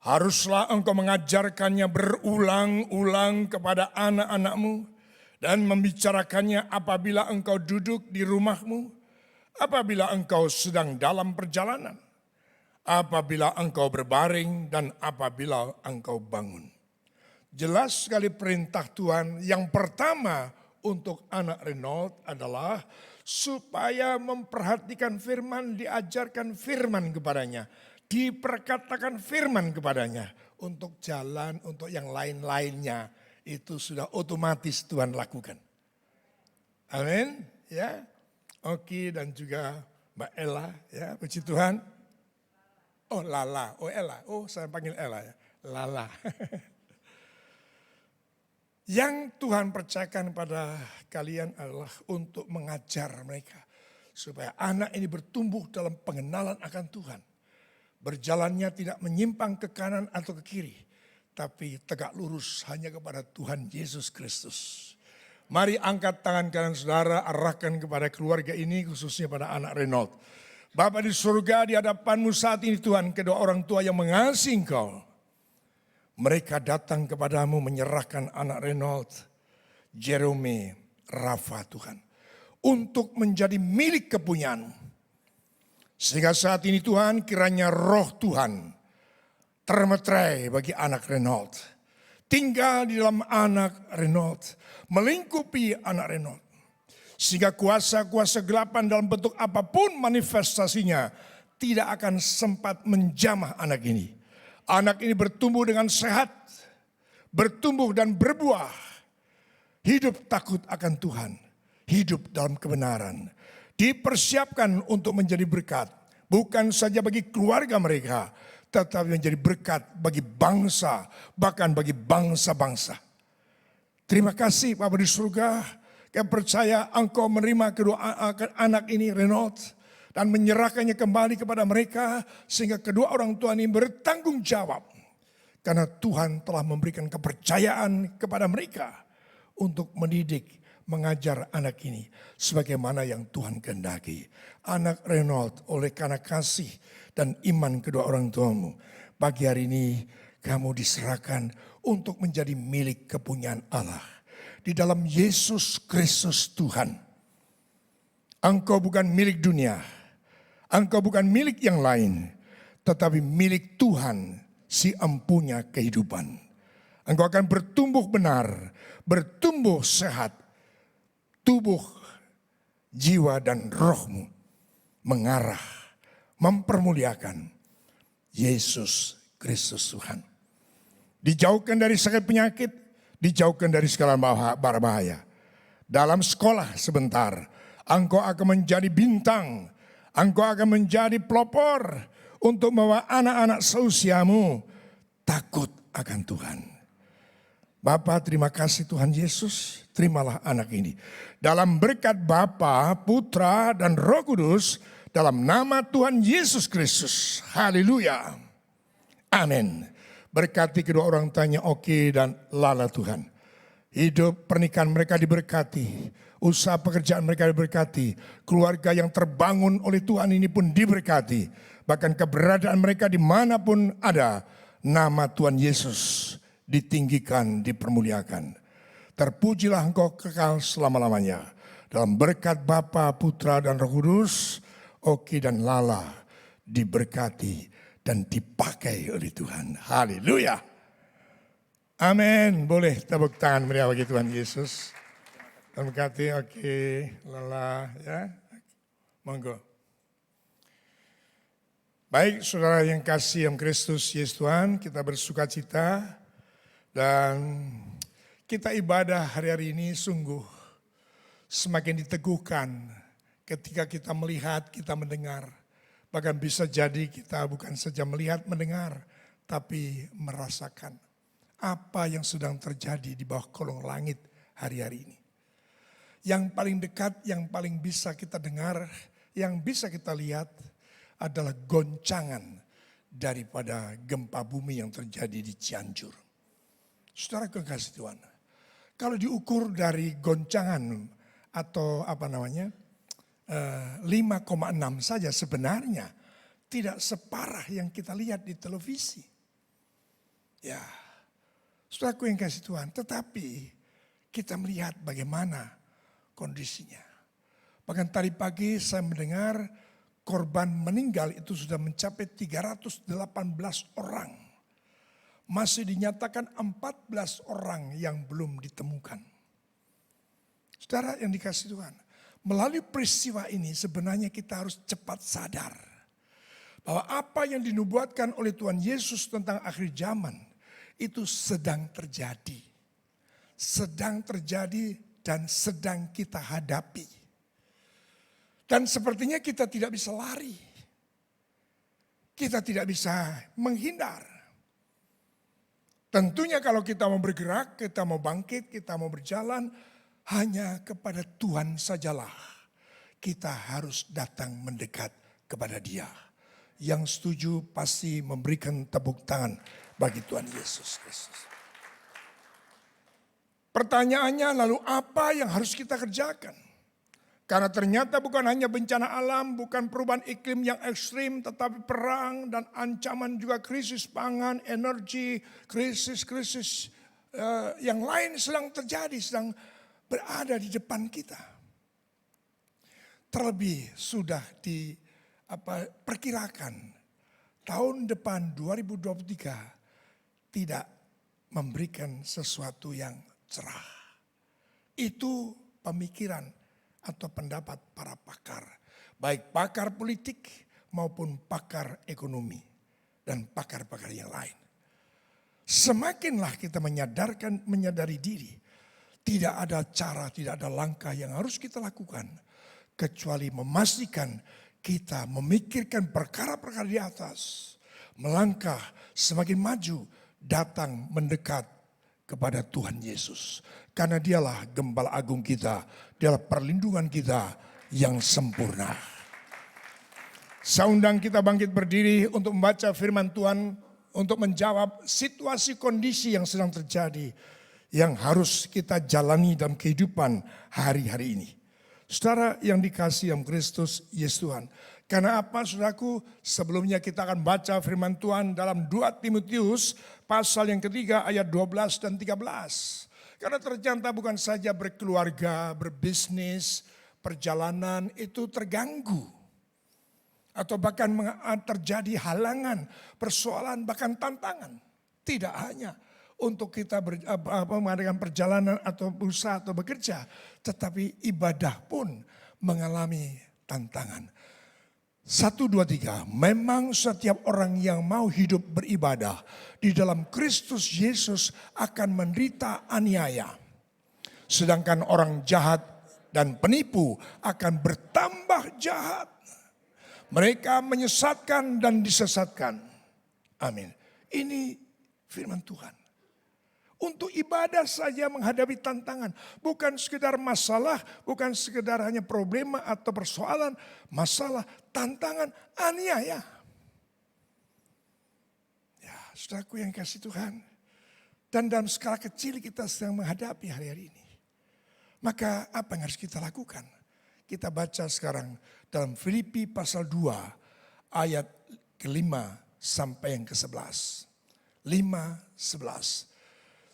Haruslah engkau mengajarkannya berulang-ulang kepada anak-anakmu dan membicarakannya apabila engkau duduk di rumahmu, apabila engkau sedang dalam perjalanan, apabila engkau berbaring dan apabila engkau bangun. Jelas sekali perintah Tuhan. Yang pertama untuk anak Reynold adalah supaya memperhatikan firman, diajarkan firman kepadanya, diperkatakan firman kepadanya. Untuk jalan, untuk yang lain-lainnya itu sudah otomatis Tuhan lakukan. Amin. Ya, Oki dan juga Mbak Ella, ya, puji Tuhan. Oh Lala, oh Ella, oh saya panggil Ella ya, Lala. Yang Tuhan percayakan pada kalian adalah untuk mengajar mereka. Supaya anak ini bertumbuh dalam pengenalan akan Tuhan. Berjalannya tidak menyimpang ke kanan atau ke kiri. Tapi tegak lurus hanya kepada Tuhan Yesus Kristus. Mari angkat tangan kanan saudara, arahkan kepada keluarga ini khususnya pada anak Reynold. Bapa di surga, di hadapanmu saat ini Tuhan, kedua orang tua yang mengasihi Engkau. Mereka datang kepadamu menyerahkan anak Reynold, Jerome, Rafa Tuhan. Untuk menjadi milik kepunyaanmu. Sehingga saat ini Tuhan kiranya roh Tuhan termeterai bagi anak Reynold. Tinggal di dalam anak Reynold, melingkupi anak Reynold. Sehingga kuasa-kuasa gelapan dalam bentuk apapun manifestasinya tidak akan sempat menjamah anak ini. Anak ini bertumbuh dengan sehat, bertumbuh dan berbuah. Hidup takut akan Tuhan, hidup dalam kebenaran. Dipersiapkan untuk menjadi berkat, bukan saja bagi keluarga mereka, tetapi menjadi berkat bagi bangsa, bahkan bagi bangsa-bangsa. Terima kasih Bapa di surga. Kami percaya Engkau menerima kedua anak ini Reynold dan menyerahkannya kembali kepada mereka sehingga kedua orang tua ini bertanggung jawab. Karena Tuhan telah memberikan kepercayaan kepada mereka untuk mendidik, mengajar anak ini sebagaimana yang Tuhan kehendaki. Anak Reynold oleh karena kasih dan iman kedua orang tuamu, pagi hari ini kamu diserahkan untuk menjadi milik kepunyaan Allah. Di dalam Yesus Kristus Tuhan. Engkau bukan milik dunia. Engkau bukan milik yang lain. Tetapi milik Tuhan si empunya kehidupan. Engkau akan bertumbuh benar. Bertumbuh sehat. Tubuh, jiwa dan rohmu mengarah. Mempermuliakan Yesus Kristus Tuhan. Dijauhkan dari sakit penyakit. Dijauhkan dari segala bahaya. Dalam sekolah sebentar, engkau akan menjadi bintang. Engkau akan menjadi pelopor untuk membawa anak-anak seusiamu takut akan Tuhan. Bapa, terima kasih Tuhan Yesus, terimalah anak ini. Dalam berkat Bapa, Putra, dan Roh Kudus, dalam nama Tuhan Yesus Kristus. Haleluya. Amin. Berkati kedua orang tuanya Oki dan Lala Tuhan. Hidup pernikahan mereka diberkati. Usaha pekerjaan mereka diberkati. Keluarga yang terbangun oleh Tuhan ini pun diberkati. Bahkan keberadaan mereka dimanapun ada. Nama Tuhan Yesus ditinggikan, dipermuliakan. Terpujilah Engkau kekal selama-lamanya. Dalam berkat Bapa, Putra, dan Roh Kudus, Oki dan Lala diberkati dan dipakai oleh Tuhan. Haleluya. Amin. Boleh tepuk tangan meriah bagi Tuhan Yesus. Terima kasih, Oki, Lala, ya. Monggo. Baik, saudara yang kasih yang Kristus Yesus Tuhan, kita bersuka cita dan kita ibadah hari-hari ini sungguh semakin diteguhkan ketika kita melihat, kita mendengar. Bahkan bisa jadi kita bukan saja melihat, mendengar, tapi merasakan apa yang sedang terjadi di bawah kolong langit hari-hari ini. Yang paling dekat, yang paling bisa kita dengar, yang bisa kita lihat adalah goncangan daripada gempa bumi yang terjadi di Cianjur. Saudara kekasih Tuhan, kalau diukur dari goncangan atau 5,6 saja sebenarnya tidak separah yang kita lihat di televisi. Ya, saudaraku yang kasih Tuhan, tetapi kita melihat bagaimana kondisinya. Bahkan tadi pagi saya mendengar korban meninggal itu sudah mencapai 318 orang. Masih dinyatakan 14 orang yang belum ditemukan. Saudara yang dikasih Tuhan, melalui peristiwa ini sebenarnya kita harus cepat sadar bahwa apa yang dinubuatkan oleh Tuhan Yesus tentang akhir zaman itu sedang terjadi. Sedang terjadi dan sedang kita hadapi. Dan sepertinya kita tidak bisa lari. Kita tidak bisa menghindar. Tentunya kalau kita mau bergerak, kita mau bangkit, kita mau berjalan, hanya kepada Tuhan sajalah kita harus datang mendekat kepada Dia. Yang setuju pasti memberikan tepuk tangan bagi Tuhan Yesus Kristus. Pertanyaannya lalu apa yang harus kita kerjakan? Karena ternyata bukan hanya bencana alam, bukan perubahan iklim yang ekstrim, tetapi perang dan ancaman juga krisis pangan, energi, krisis-krisis yang lain sedang terjadi, sedang berada di depan kita. Terlebih sudah diperkirakan tahun depan 2023 tidak memberikan sesuatu yang cerah. Itu pemikiran atau pendapat para pakar. Baik pakar politik maupun pakar ekonomi dan pakar-pakar yang lain. Semakinlah kita menyadari diri. Tidak ada cara, tidak ada langkah yang harus kita lakukan. Kecuali memastikan kita memikirkan perkara-perkara di atas. Melangkah semakin maju, datang mendekat kepada Tuhan Yesus. Karena dialah gembala agung kita, dialah perlindungan kita yang sempurna. Saya undang kita bangkit berdiri untuk membaca firman Tuhan, untuk menjawab situasi kondisi yang sedang terjadi, yang harus kita jalani dalam kehidupan hari-hari ini. Saudara yang dikasihi yang Kristus Yesus Tuhan. Karena apa saudaraku? Sebelumnya kita akan baca firman Tuhan dalam 2 Timotius pasal yang ketiga ayat 12 dan 13. Karena ternyata bukan saja berkeluarga, berbisnis, perjalanan itu terganggu. Atau bahkan terjadi halangan, persoalan, bahkan tantangan. Tidak hanya untuk kita mengadakan perjalanan atau usaha atau bekerja. Tetapi ibadah pun mengalami tantangan. 1, 2, 3. Memang setiap orang yang mau hidup beribadah di dalam Kristus Yesus akan menderita aniaya. Sedangkan orang jahat dan penipu akan bertambah jahat. Mereka menyesatkan dan disesatkan. Amin. Ini firman Tuhan. Untuk ibadah saja menghadapi tantangan. Bukan sekedar masalah, bukan sekedar hanya problema atau persoalan. Masalah, tantangan, aniaya. Ya, saudaraku yang kasih Tuhan. Dan dalam skala kecil kita sedang menghadapi hari-hari ini. Maka apa yang harus kita lakukan? Kita baca sekarang dalam Filipi pasal 2 ayat ke-5 sampai yang ke-11. 5, 11.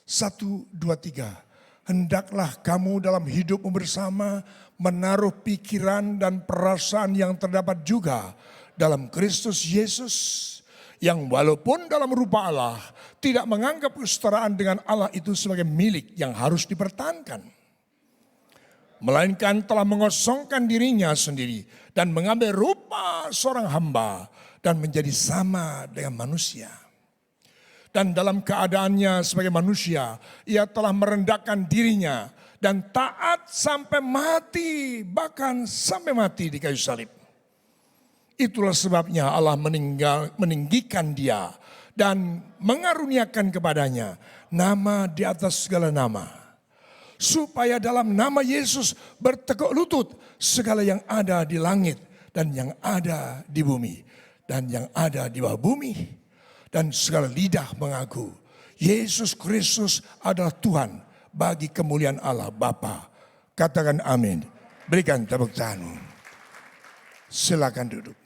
1, 2, 3. hendaklah kamu dalam hidupmu bersama menaruh pikiran dan perasaan yang terdapat juga dalam Kristus Yesus, yang walaupun dalam rupa Allah tidak menganggap kesetaraan dengan Allah itu sebagai milik yang harus dipertahankan, melainkan telah mengosongkan dirinya sendiri dan mengambil rupa seorang hamba dan menjadi sama dengan manusia. Dan dalam keadaannya sebagai manusia, ia telah merendahkan dirinya dan taat sampai mati, bahkan sampai mati di kayu salib. Itulah sebabnya Allah meninggikan dia dan mengaruniakan kepadanya nama di atas segala nama, supaya dalam nama Yesus bertekuk lutut segala yang ada di langit dan yang ada di bumi dan yang ada di bawah bumi, dan segala lidah mengaku Yesus Kristus adalah Tuhan bagi kemuliaan Allah Bapa. Katakan amin. Berikan tepuk tangan. Silakan duduk.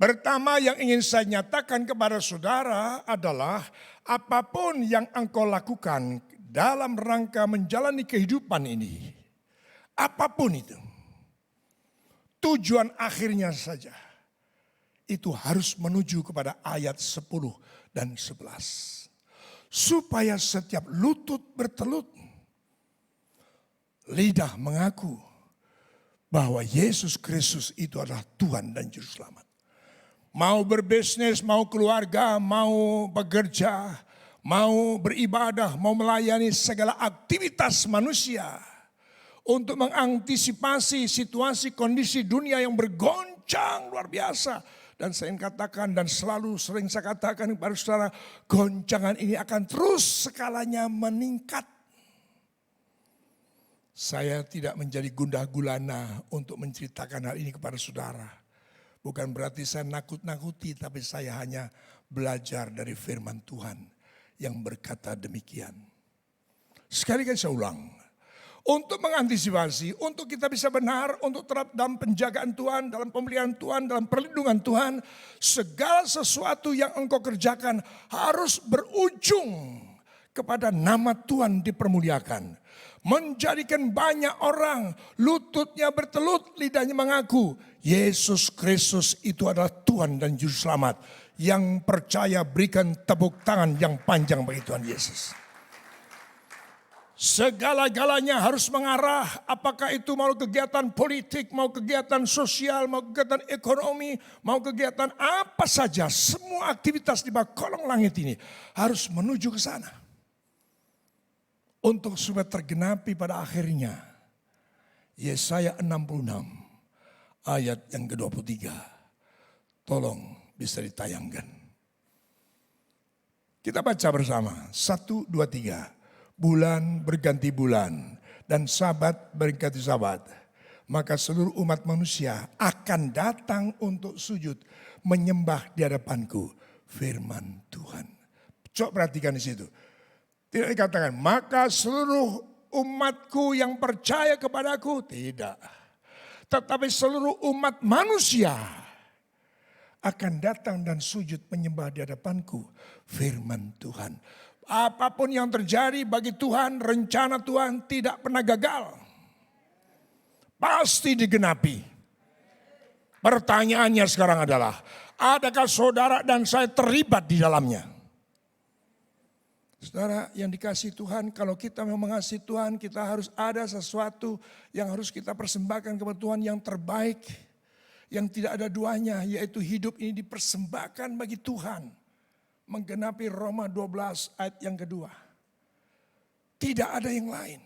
Pertama yang ingin saya nyatakan kepada saudara adalah apapun yang engkau lakukan dalam rangka menjalani kehidupan ini, apapun itu, tujuan akhirnya saja itu harus menuju kepada ayat 10 dan 11. Supaya setiap lutut bertelut, lidah mengaku bahwa Yesus Kristus itu adalah Tuhan dan Juru Selamat. Mau berbisnis, mau keluarga, mau bekerja, mau beribadah, mau melayani segala aktivitas manusia untuk mengantisipasi situasi kondisi dunia yang bergoncang luar biasa. Dan saya ingin katakan dan selalu sering saya katakan kepada saudara, goncangan ini akan terus skalanya meningkat. Saya tidak menjadi gundah gulana untuk menceritakan hal ini kepada saudara. Bukan berarti saya nakut-nakuti, tapi saya hanya belajar dari firman Tuhan yang berkata demikian. Sekali lagi saya ulang, untuk mengantisipasi, untuk kita bisa benar, untuk tetap dalam penjagaan Tuhan, dalam pemeliharaan Tuhan, dalam perlindungan Tuhan, segala sesuatu yang engkau kerjakan harus berujung kepada nama Tuhan dipermuliakan. Menjadikan banyak orang lututnya bertelut, lidahnya mengaku Yesus Kristus itu adalah Tuhan dan Juru Selamat. Yang percaya berikan tepuk tangan yang panjang bagi Tuhan Yesus. Segala-galanya harus mengarah, apakah itu mau kegiatan politik, mau kegiatan sosial, mau kegiatan ekonomi, mau kegiatan apa saja. Semua aktivitas di bawah kolong langit ini harus menuju ke sana. Untuk supaya tergenapi pada akhirnya. Yesaya 66 ayat yang ke-23. Tolong bisa ditayangkan. Kita baca bersama. 1, 2, 3. Bulan berganti bulan dan sabat berganti sabat. Maka seluruh umat manusia akan datang untuk sujud menyembah di hadapanku. Firman Tuhan. Coba perhatikan di situ. Tidak dikatakan, maka seluruh umatku yang percaya kepadaku. Tidak. Tetapi seluruh umat manusia akan datang dan sujud menyembah di hadapanku. Firman Tuhan. Apapun yang terjadi bagi Tuhan, rencana Tuhan tidak pernah gagal. Pasti digenapi. Pertanyaannya sekarang adalah, adakah saudara dan saya terlibat di dalamnya? Saudara yang dikasihi Tuhan, kalau kita mau mengasihi Tuhan, kita harus ada sesuatu yang harus kita persembahkan kepada Tuhan yang terbaik. Yang tidak ada duanya, yaitu hidup ini dipersembahkan bagi Tuhan. Menggenapi Roma 12 ayat yang kedua. Tidak ada yang lain.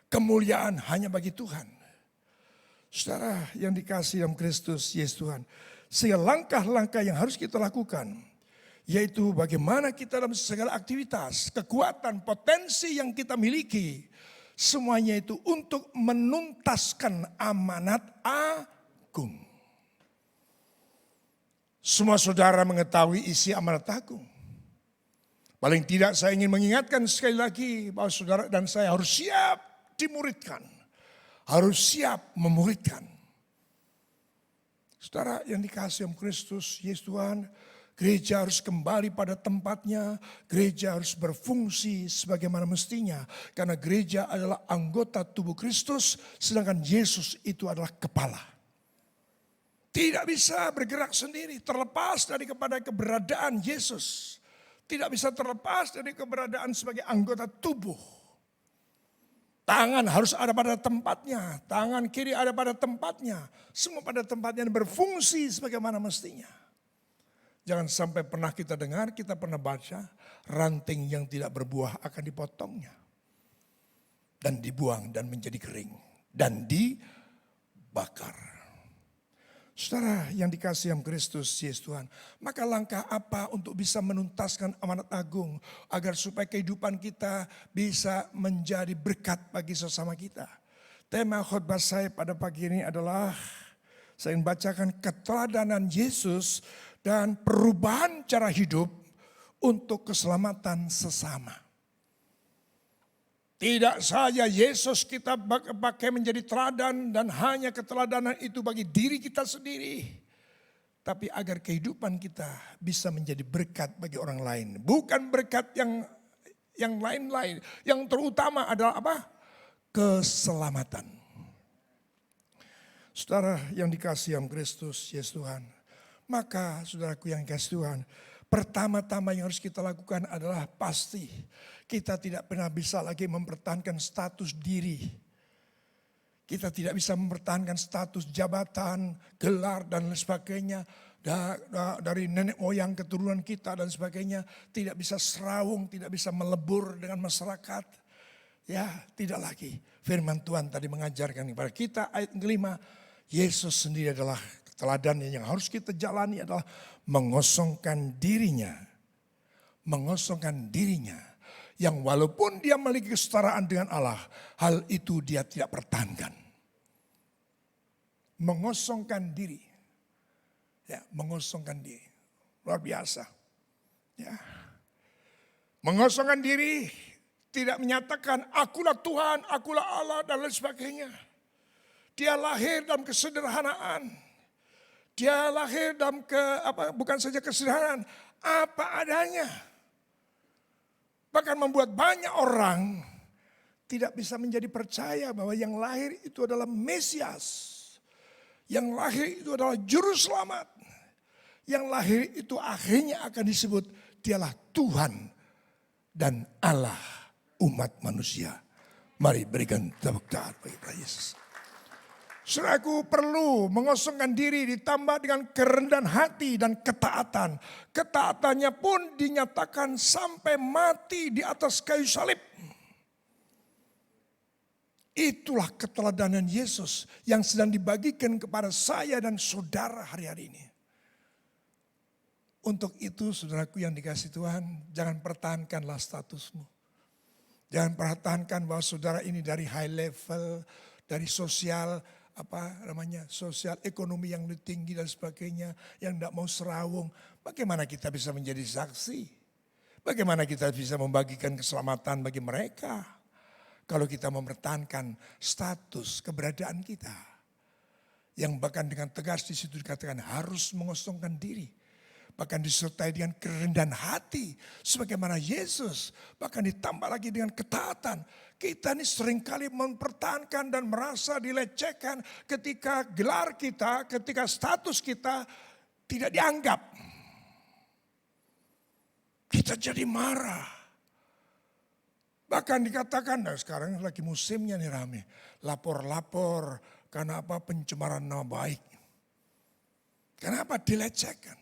Kemuliaan hanya bagi Tuhan. Saudara yang dikasihi dalam Kristus Yesus Tuhan. Sehingga langkah-langkah yang harus kita lakukan, yaitu bagaimana kita dalam segala aktivitas, kekuatan, potensi yang kita miliki. Semuanya itu untuk menuntaskan amanat agung. Semua saudara mengetahui isi amanat agung. Paling tidak saya ingin mengingatkan sekali lagi bahwa saudara dan saya harus siap dimuridkan. Harus siap memuridkan. Saudara yang dikasihi oleh Kristus Yesus Tuhan, Gereja harus kembali pada tempatnya, gereja harus berfungsi sebagaimana mestinya. Karena gereja adalah anggota tubuh Kristus, sedangkan Yesus itu adalah kepala. Tidak bisa bergerak sendiri, terlepas dari kepada keberadaan Yesus. Tidak bisa terlepas dari keberadaan sebagai anggota tubuh. Tangan harus ada pada tempatnya, tangan kiri ada pada tempatnya. Semua pada tempatnya dan berfungsi sebagaimana mestinya. Jangan sampai pernah kita dengar, kita pernah baca, ranting yang tidak berbuah akan dipotongnya. Dan dibuang dan menjadi kering. Dan dibakar. Saudara yang dikasihi Kristus Yesus Tuhan. Maka langkah apa untuk bisa menuntaskan amanat agung. Agar supaya kehidupan kita bisa menjadi berkat bagi sesama kita. Tema khotbah saya pada pagi ini adalah, saya ingin bacakan keteladanan Yesus dan perubahan cara hidup untuk keselamatan sesama. Tidak saja Yesus kita pakai menjadi teladan dan hanya keteladanan itu bagi diri kita sendiri. Tapi agar kehidupan kita bisa menjadi berkat bagi orang lain. Bukan berkat yang lain-lain. Yang terutama adalah apa? Keselamatan. Saudara yang dikasihi Kristus Yesus Tuhan. Maka saudaraku yang dikasihi Tuhan, pertama-tama yang harus kita lakukan adalah pasti kita tidak pernah bisa lagi mempertahankan status diri. Kita tidak bisa mempertahankan status jabatan, gelar dan lain sebagainya. Dari nenek moyang keturunan kita dan sebagainya. Tidak bisa serawung, tidak bisa melebur dengan masyarakat. Ya tidak lagi. Firman Tuhan tadi mengajarkan kepada kita ayat kelima. Yesus sendiri adalah teladan yang harus kita jalani adalah mengosongkan dirinya. Mengosongkan dirinya. Yang walaupun dia memiliki kesetaraan dengan Allah. Hal itu dia tidak pertahankan. Mengosongkan diri. Ya, mengosongkan diri. Luar biasa. Ya. Mengosongkan diri. Tidak menyatakan akulah Tuhan, akulah Allah dan lain sebagainya. Dia lahir dalam kesederhanaan. Dia lahir dalam bukan saja kesederhanaan, apa adanya. Bahkan membuat banyak orang tidak bisa menjadi percaya bahwa yang lahir itu adalah Mesias. Yang lahir itu adalah Juru Selamat. Yang lahir itu akhirnya akan disebut dialah Tuhan dan Allah umat manusia. Mari berikan tepuk tangan bagi Yesus. Saudaraku perlu mengosongkan diri ditambah dengan kerendahan hati dan ketaatan. Ketaatannya pun dinyatakan sampai mati di atas kayu salib. Itulah keteladanan Yesus yang sedang dibagikan kepada saya dan saudara hari-hari ini. Untuk itu saudaraku yang dikasihi Tuhan, jangan pertahankanlah statusmu. Jangan pertahankan bahwa saudara ini dari high level, dari sosial sosial ekonomi yang lebih tinggi dan sebagainya, yang tidak mau serawung. Bagaimana kita bisa menjadi saksi? Bagaimana kita bisa membagikan keselamatan bagi mereka? Kalau kita mempertahankan status keberadaan kita. Yang bahkan dengan tegas di situ dikatakan harus mengosongkan diri. Bahkan disertai dengan kerendahan hati. Sebagaimana Yesus. Bahkan ditambah lagi dengan ketaatan. Kita ini seringkali mempertahankan dan merasa dilecehkan ketika gelar kita, ketika status kita tidak dianggap. Kita jadi marah. Bahkan dikatakan, nah sekarang lagi musimnya nih rame. Lapor-lapor karena pencemaran nama baik. Kenapa dilecehkan?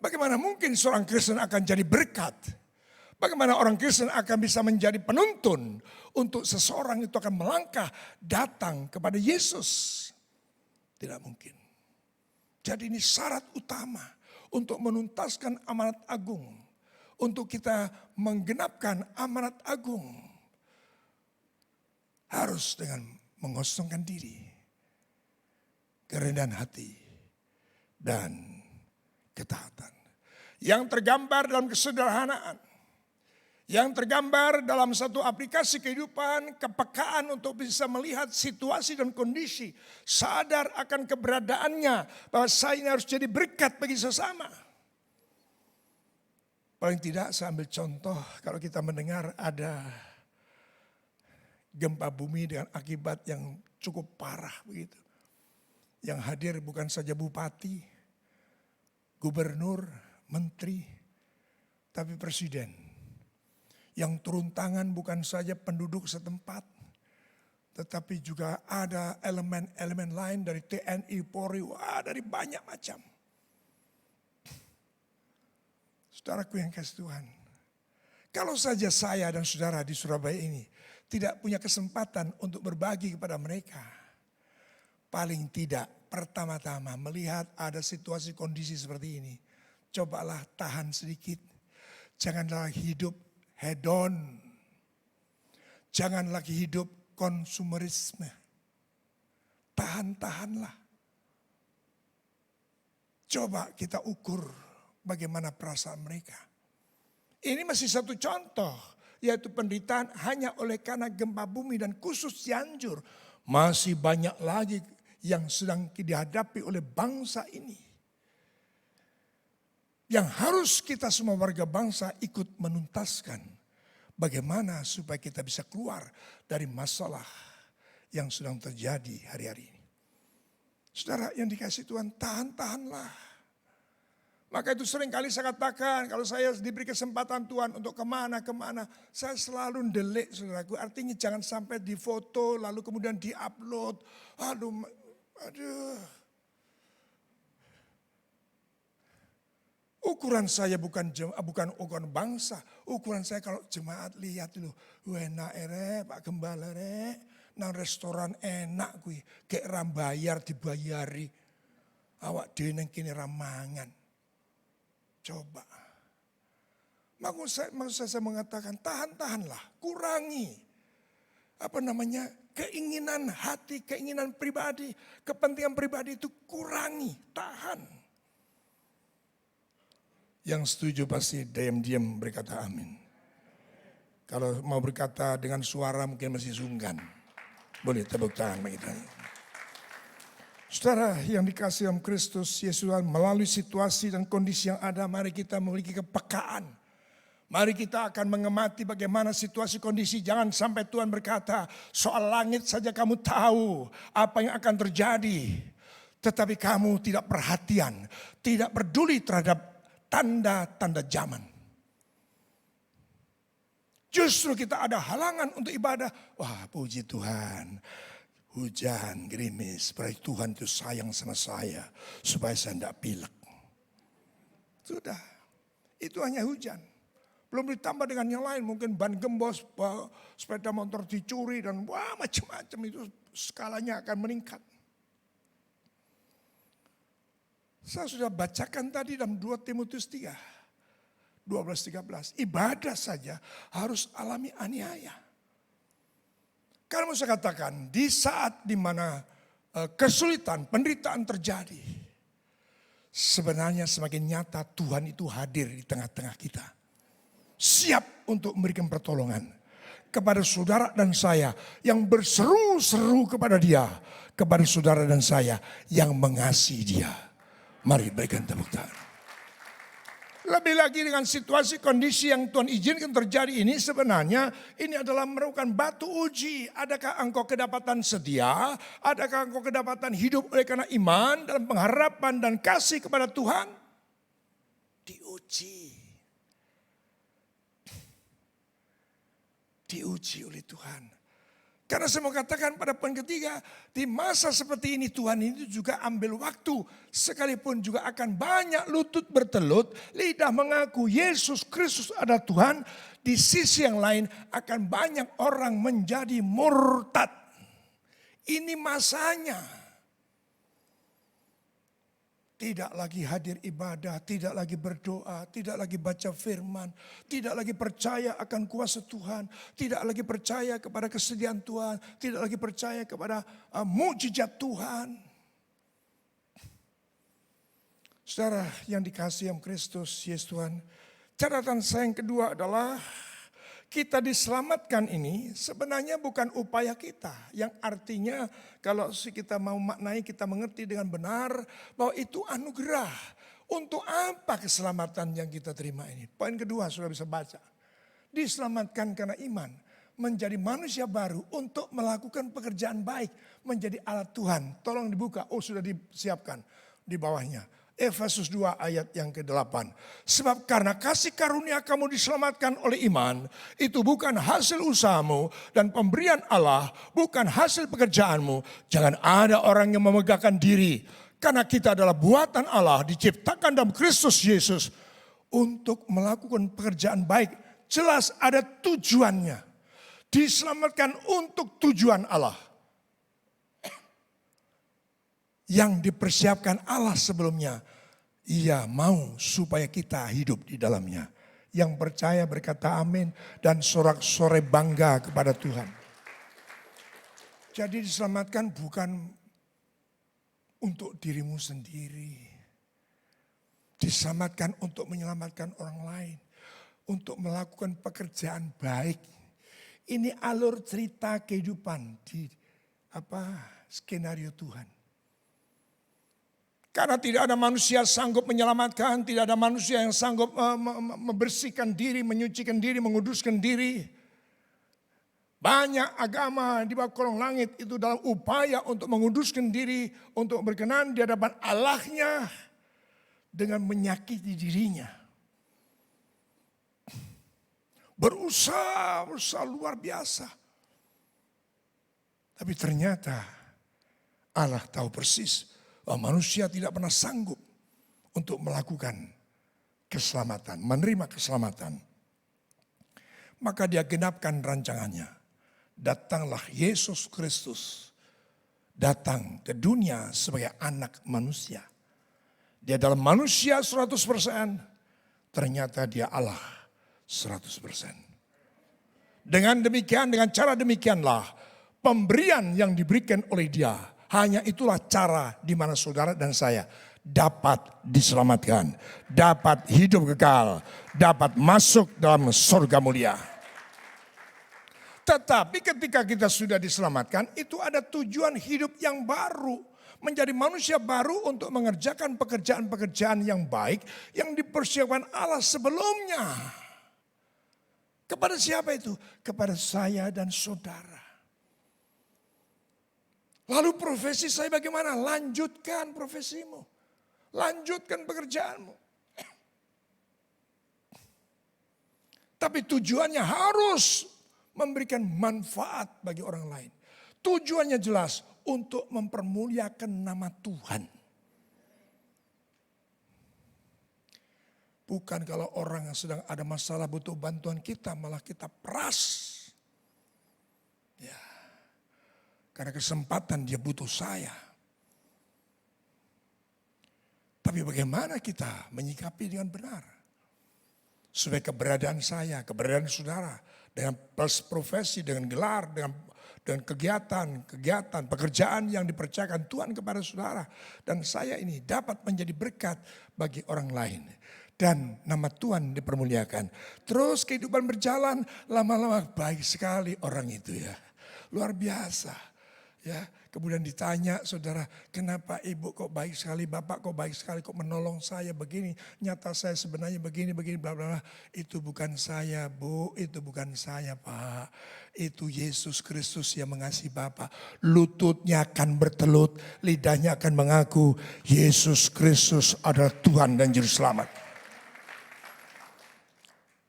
Bagaimana mungkin seorang Kristen akan jadi berkat? Bagaimana orang Kristen akan bisa menjadi penuntun untuk seseorang itu akan melangkah datang kepada Yesus? Tidak mungkin. Jadi ini syarat utama untuk menuntaskan amanat agung. Untuk kita menggenapkan amanat agung. Harus dengan mengosongkan diri. Kerendahan hati. Dan ketaatan. Yang tergambar dalam kesederhanaan. Yang tergambar dalam satu aplikasi kehidupan, kepekaan untuk bisa melihat situasi dan kondisi. Sadar akan keberadaannya, bahwa saya ini harus jadi berkat bagi sesama. Paling tidak saya ambil contoh kalau kita mendengar ada gempa bumi dengan akibat yang cukup parah begitu. Yang hadir bukan saja bupati, gubernur, menteri, tapi presiden. Yang turun tangan bukan saja penduduk setempat, tetapi juga ada elemen-elemen lain dari TNI, Polri, dari banyak macam. Saudaraku yang kasih Tuhan, kalau saja saya dan saudara di Surabaya ini tidak punya kesempatan untuk berbagi kepada mereka, paling tidak pertama-tama melihat ada situasi kondisi seperti ini, cobalah tahan sedikit. Janganlah hidup hedon, jangan lagi hidup konsumerisme. Tahan-tahanlah. Coba kita ukur bagaimana perasaan mereka. Ini masih satu contoh, yaitu penderitaan hanya oleh karena gempa bumi dan khusus Cianjur. Masih banyak lagi yang sedang dihadapi oleh bangsa ini. Yang harus kita semua warga bangsa ikut menuntaskan. Bagaimana supaya kita bisa keluar dari masalah yang sedang terjadi hari-hari ini. Saudara yang dikasih Tuhan, tahan-tahanlah. Maka itu sering kali saya katakan, kalau saya diberi kesempatan Tuhan untuk kemana-kemana, saya selalu ndelik saudaraku. Artinya jangan sampai difoto lalu kemudian diupload. Aduh. Ukuran saya bukan ukuran bangsa. Ukuran saya kalau jemaat lihat dulu. Enak Pak Gembala nang restoran enak kuwi. Kayak rambayar dibayari. Awak dhewe nang kene ramangan. Coba. Maksud saya mengatakan tahan-tahanlah. Kurangi. Keinginan hati, keinginan pribadi. Kepentingan pribadi itu kurangi. Tahan. Yang setuju pasti diam-diam berkata amin. Kalau mau berkata dengan suara mungkin masih sungkan. Boleh tepuk tangan bagi kita. Saudara yang dikasihi oleh Kristus Yesus, melalui situasi dan kondisi yang ada, mari kita memiliki kepekaan. Mari kita akan mengamati bagaimana situasi kondisi. Jangan sampai Tuhan berkata, soal langit saja kamu tahu apa yang akan terjadi. Tetapi kamu tidak perhatian, tidak peduli terhadap tanda-tanda zaman. Justru kita ada halangan untuk ibadah. Wah, puji Tuhan. Hujan, gerimis. Berarti Tuhan itu sayang sama saya. Supaya saya tidak pilek. Sudah. Itu hanya hujan. Belum ditambah dengan yang lain. Mungkin ban gembos, sepeda motor dicuri. Dan macam-macam itu skalanya akan meningkat. Saya sudah bacakan tadi dalam 2 Timotius 3, 12-13. Ibadah saja harus alami aniaya. Karena saya katakan di saat dimana kesulitan, penderitaan terjadi. Sebenarnya semakin nyata Tuhan itu hadir di tengah-tengah kita. Siap untuk memberikan pertolongan kepada saudara dan saya yang berseru-seru kepada dia. Kepada saudara dan saya yang mengasihi dia. Mari berikan tepuk tangan. Lebih lagi dengan situasi kondisi yang Tuhan izinkan terjadi ini, sebenarnya ini adalah merupakan batu uji. Adakah engkau kedapatan setia? Adakah engkau kedapatan hidup oleh karena iman dalam pengharapan dan kasih kepada Tuhan? Diuji. Diuji oleh Tuhan. Karena saya mau katakan pada poin ketiga, di masa seperti ini Tuhan itu juga ambil waktu. Sekalipun juga akan banyak lutut bertelut, lidah mengaku Yesus Kristus adalah Tuhan. Di sisi yang lain akan banyak orang menjadi murtad. Ini masanya. Tidak lagi hadir ibadah, tidak lagi berdoa, tidak lagi baca firman, tidak lagi percaya akan kuasa Tuhan, tidak lagi percaya kepada kesediaan Tuhan, tidak lagi percaya kepada mukjizat Tuhan. Saudara yang dikasihi oleh Kristus Yesus Tuhan, catatan saya yang kedua adalah kita diselamatkan ini sebenarnya bukan upaya kita. Yang artinya kalau kita mau maknai, kita mengerti dengan benar bahwa itu anugerah. Untuk apa keselamatan yang kita terima ini? Poin kedua sudah bisa baca. Diselamatkan karena iman. Menjadi manusia baru untuk melakukan pekerjaan baik. Menjadi alat Tuhan. Tolong dibuka. Oh, sudah disiapkan di bawahnya. Efesus 2 ayat yang ke-8. Sebab karena kasih karunia kamu diselamatkan oleh iman. Itu bukan hasil usahamu dan pemberian Allah. Bukan hasil pekerjaanmu. Jangan ada orang yang memegahkan diri. Karena kita adalah buatan Allah. Diciptakan dalam Kristus Yesus. Untuk melakukan pekerjaan baik. Jelas ada tujuannya. Diselamatkan untuk tujuan Allah. Yang dipersiapkan Allah sebelumnya. Ia mau supaya kita hidup di dalamnya. Yang percaya berkata amin dan sorak-sorai bangga kepada Tuhan. Jadi diselamatkan bukan untuk dirimu sendiri. Diselamatkan untuk menyelamatkan orang lain. Untuk melakukan pekerjaan baik. Ini alur cerita kehidupan di skenario Tuhan. Karena tidak ada manusia sanggup menyelamatkan, tidak ada manusia yang sanggup membersihkan diri, menyucikan diri, menguduskan diri. Banyak agama di bawah kolong langit itu dalam upaya untuk menguduskan diri, untuk berkenan di hadapan Allahnya dengan menyakiti dirinya. Berusaha luar biasa. Tapi ternyata Allah tahu persis bahwa manusia tidak pernah sanggup untuk melakukan keselamatan, menerima keselamatan. Maka dia genapkan rancangannya. Datanglah Yesus Kristus, datang ke dunia sebagai anak manusia. Dia adalah manusia 100%, ternyata dia Allah 100%. Dengan demikian, dengan cara demikianlah pemberian yang diberikan oleh dia. Hanya itulah cara di mana saudara dan saya dapat diselamatkan. Dapat hidup kekal. Dapat masuk dalam surga mulia. Tetapi ketika kita sudah diselamatkan, itu ada tujuan hidup yang baru. Menjadi manusia baru untuk mengerjakan pekerjaan-pekerjaan yang baik. Yang dipersiapkan Allah sebelumnya. Kepada siapa itu? Kepada saya dan saudara. Lalu profesi saya bagaimana? Lanjutkan profesimu. Lanjutkan pekerjaanmu. Tapi tujuannya harus memberikan manfaat bagi orang lain. Tujuannya jelas untuk mempermuliakan nama Tuhan. Bukan kalau orang yang sedang ada masalah butuh bantuan kita, malah kita peras. Ya. Karena kesempatan dia butuh saya. Tapi bagaimana kita menyikapi dengan benar? Supaya keberadaan saya, keberadaan saudara. Dengan profesi, dengan gelar, dengan kegiatan, pekerjaan yang dipercayakan Tuhan kepada saudara. Dan saya ini dapat menjadi berkat bagi orang lain. Dan nama Tuhan dipermuliakan. Terus kehidupan berjalan, lama-lama baik sekali orang itu ya. Luar biasa. Ya, kemudian ditanya saudara, kenapa ibu kok baik sekali, bapak kok baik sekali, kok menolong saya begini, nyata saya sebenarnya begini, bla bla bla. Itu bukan saya bu, itu bukan saya pak. Itu Yesus Kristus yang mengasihi Bapa. Lututnya akan bertelut, lidahnya akan mengaku Yesus Kristus adalah Tuhan dan Juru Selamat.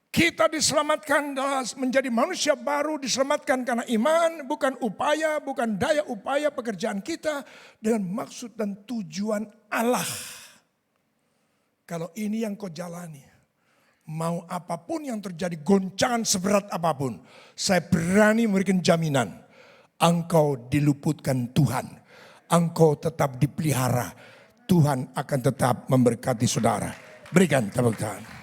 Kita diselamatkan menjadi manusia baru, diselamatkan karena iman, bukan upaya, bukan daya upaya pekerjaan kita, dengan maksud dan tujuan Allah. Kalau ini yang kau jalani, mau apapun yang terjadi, goncangan seberat apapun, saya berani memberikan jaminan, engkau diluputkan Tuhan, engkau tetap dipelihara, Tuhan akan tetap memberkati saudara. Berikan tepuk tangan.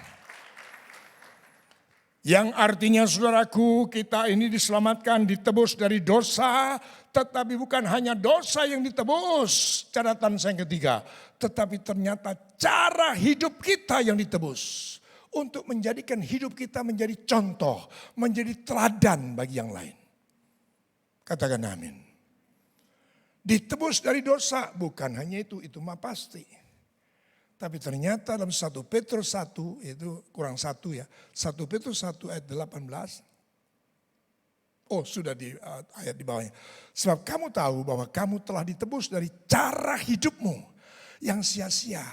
Yang artinya saudaraku, kita ini diselamatkan, ditebus dari dosa. Tetapi bukan hanya dosa yang ditebus. Catatan saya yang ketiga. Tetapi ternyata cara hidup kita yang ditebus. Untuk menjadikan hidup kita menjadi contoh. Menjadi teladan bagi yang lain. Katakan amin. Ditebus dari dosa, bukan hanya itu mah pasti. Tapi ternyata dalam 1 Petrus 1, itu kurang 1 ya. 1 Petrus 1 ayat 18. Oh sudah di ayat di bawahnya. Sebab kamu tahu bahwa kamu telah ditebus dari cara hidupmu yang sia-sia.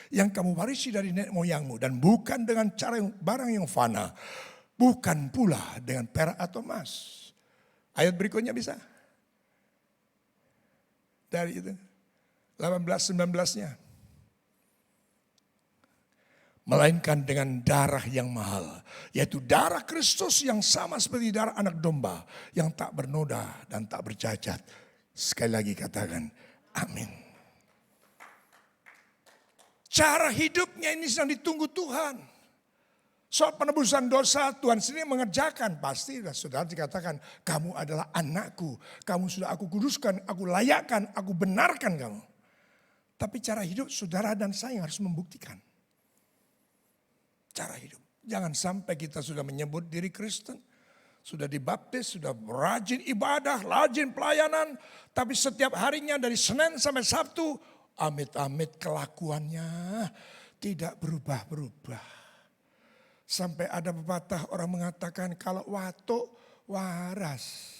Yang kamu warisi dari nenek moyangmu. Dan bukan dengan cara barang yang fana. Bukan pula dengan perak atau emas. Ayat berikutnya bisa. Dari itu. 18-19-nya. Melainkan dengan darah yang mahal, yaitu darah Kristus yang sama seperti darah anak domba yang tak bernoda dan tak bercacat. Sekali lagi katakan amin. Cara hidupnya ini sedang ditunggu Tuhan. Soal penebusan dosa Tuhan sendiri mengerjakan. Pasti saudara dikatakan kamu adalah anakku. Kamu sudah aku kuduskan, aku layakkan, aku benarkan kamu. Tapi cara hidup saudara dan saya yang harus membuktikan. Cara hidup. Jangan sampai kita sudah menyebut diri Kristen. Sudah dibaptis, sudah rajin ibadah, rajin pelayanan. Tapi setiap harinya dari Senin sampai Sabtu. Amit-amit kelakuannya tidak berubah-berubah. Sampai ada pepatah orang mengatakan kalau watuk waras.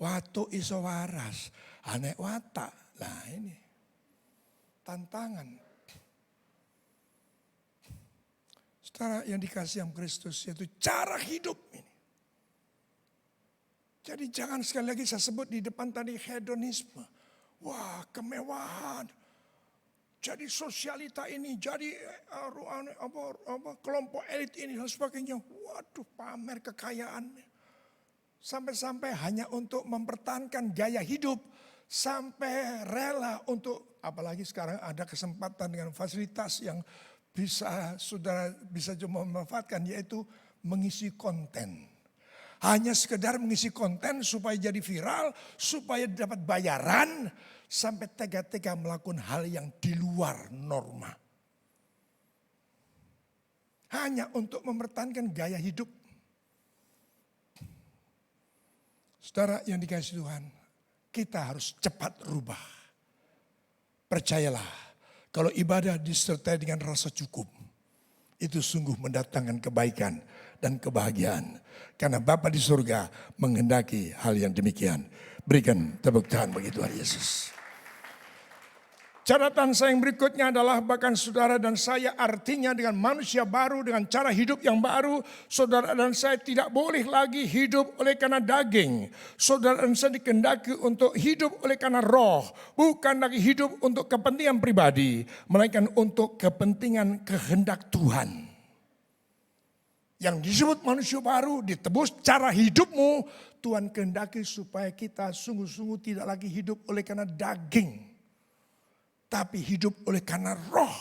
Watuk iso waras. Anek watak. Nah ini tantangan. Saudara yang dikasihi yang Kristus yaitu cara hidup ini. Jadi jangan sekali lagi saya sebut di depan tadi hedonisme. Wah kemewahan. Jadi sosialita ini, jadi kelompok elit ini dan sebagainya. Waduh pamer kekayaannya. Sampai-sampai hanya untuk mempertahankan gaya hidup. Sampai rela untuk, apalagi sekarang ada kesempatan dengan fasilitas yang bisa saudara bisa cuma memanfaatkan, yaitu mengisi konten. Hanya sekedar mengisi konten supaya jadi viral, supaya dapat bayaran, sampai tega-tega melakukan hal yang di luar norma. Hanya untuk mempertahankan gaya hidup. Saudara yang dikasihi Tuhan, kita harus cepat rubah. Percayalah. Kalau ibadah disertai dengan rasa cukup, itu sungguh mendatangkan kebaikan dan kebahagiaan. Karena Bapa di surga menghendaki hal yang demikian. Berikan tepuk tangan bagi Tuhan Yesus. Catatan saya yang berikutnya adalah bahkan saudara dan saya artinya dengan manusia baru, dengan cara hidup yang baru, saudara dan saya tidak boleh lagi hidup oleh karena daging. Saudara dan saya dikehendaki untuk hidup oleh karena roh, bukan lagi hidup untuk kepentingan pribadi, melainkan untuk kepentingan kehendak Tuhan. Yang disebut manusia baru, ditebus cara hidupmu, Tuhan kehendaki supaya kita sungguh-sungguh tidak lagi hidup oleh karena daging. Tapi hidup oleh karena roh.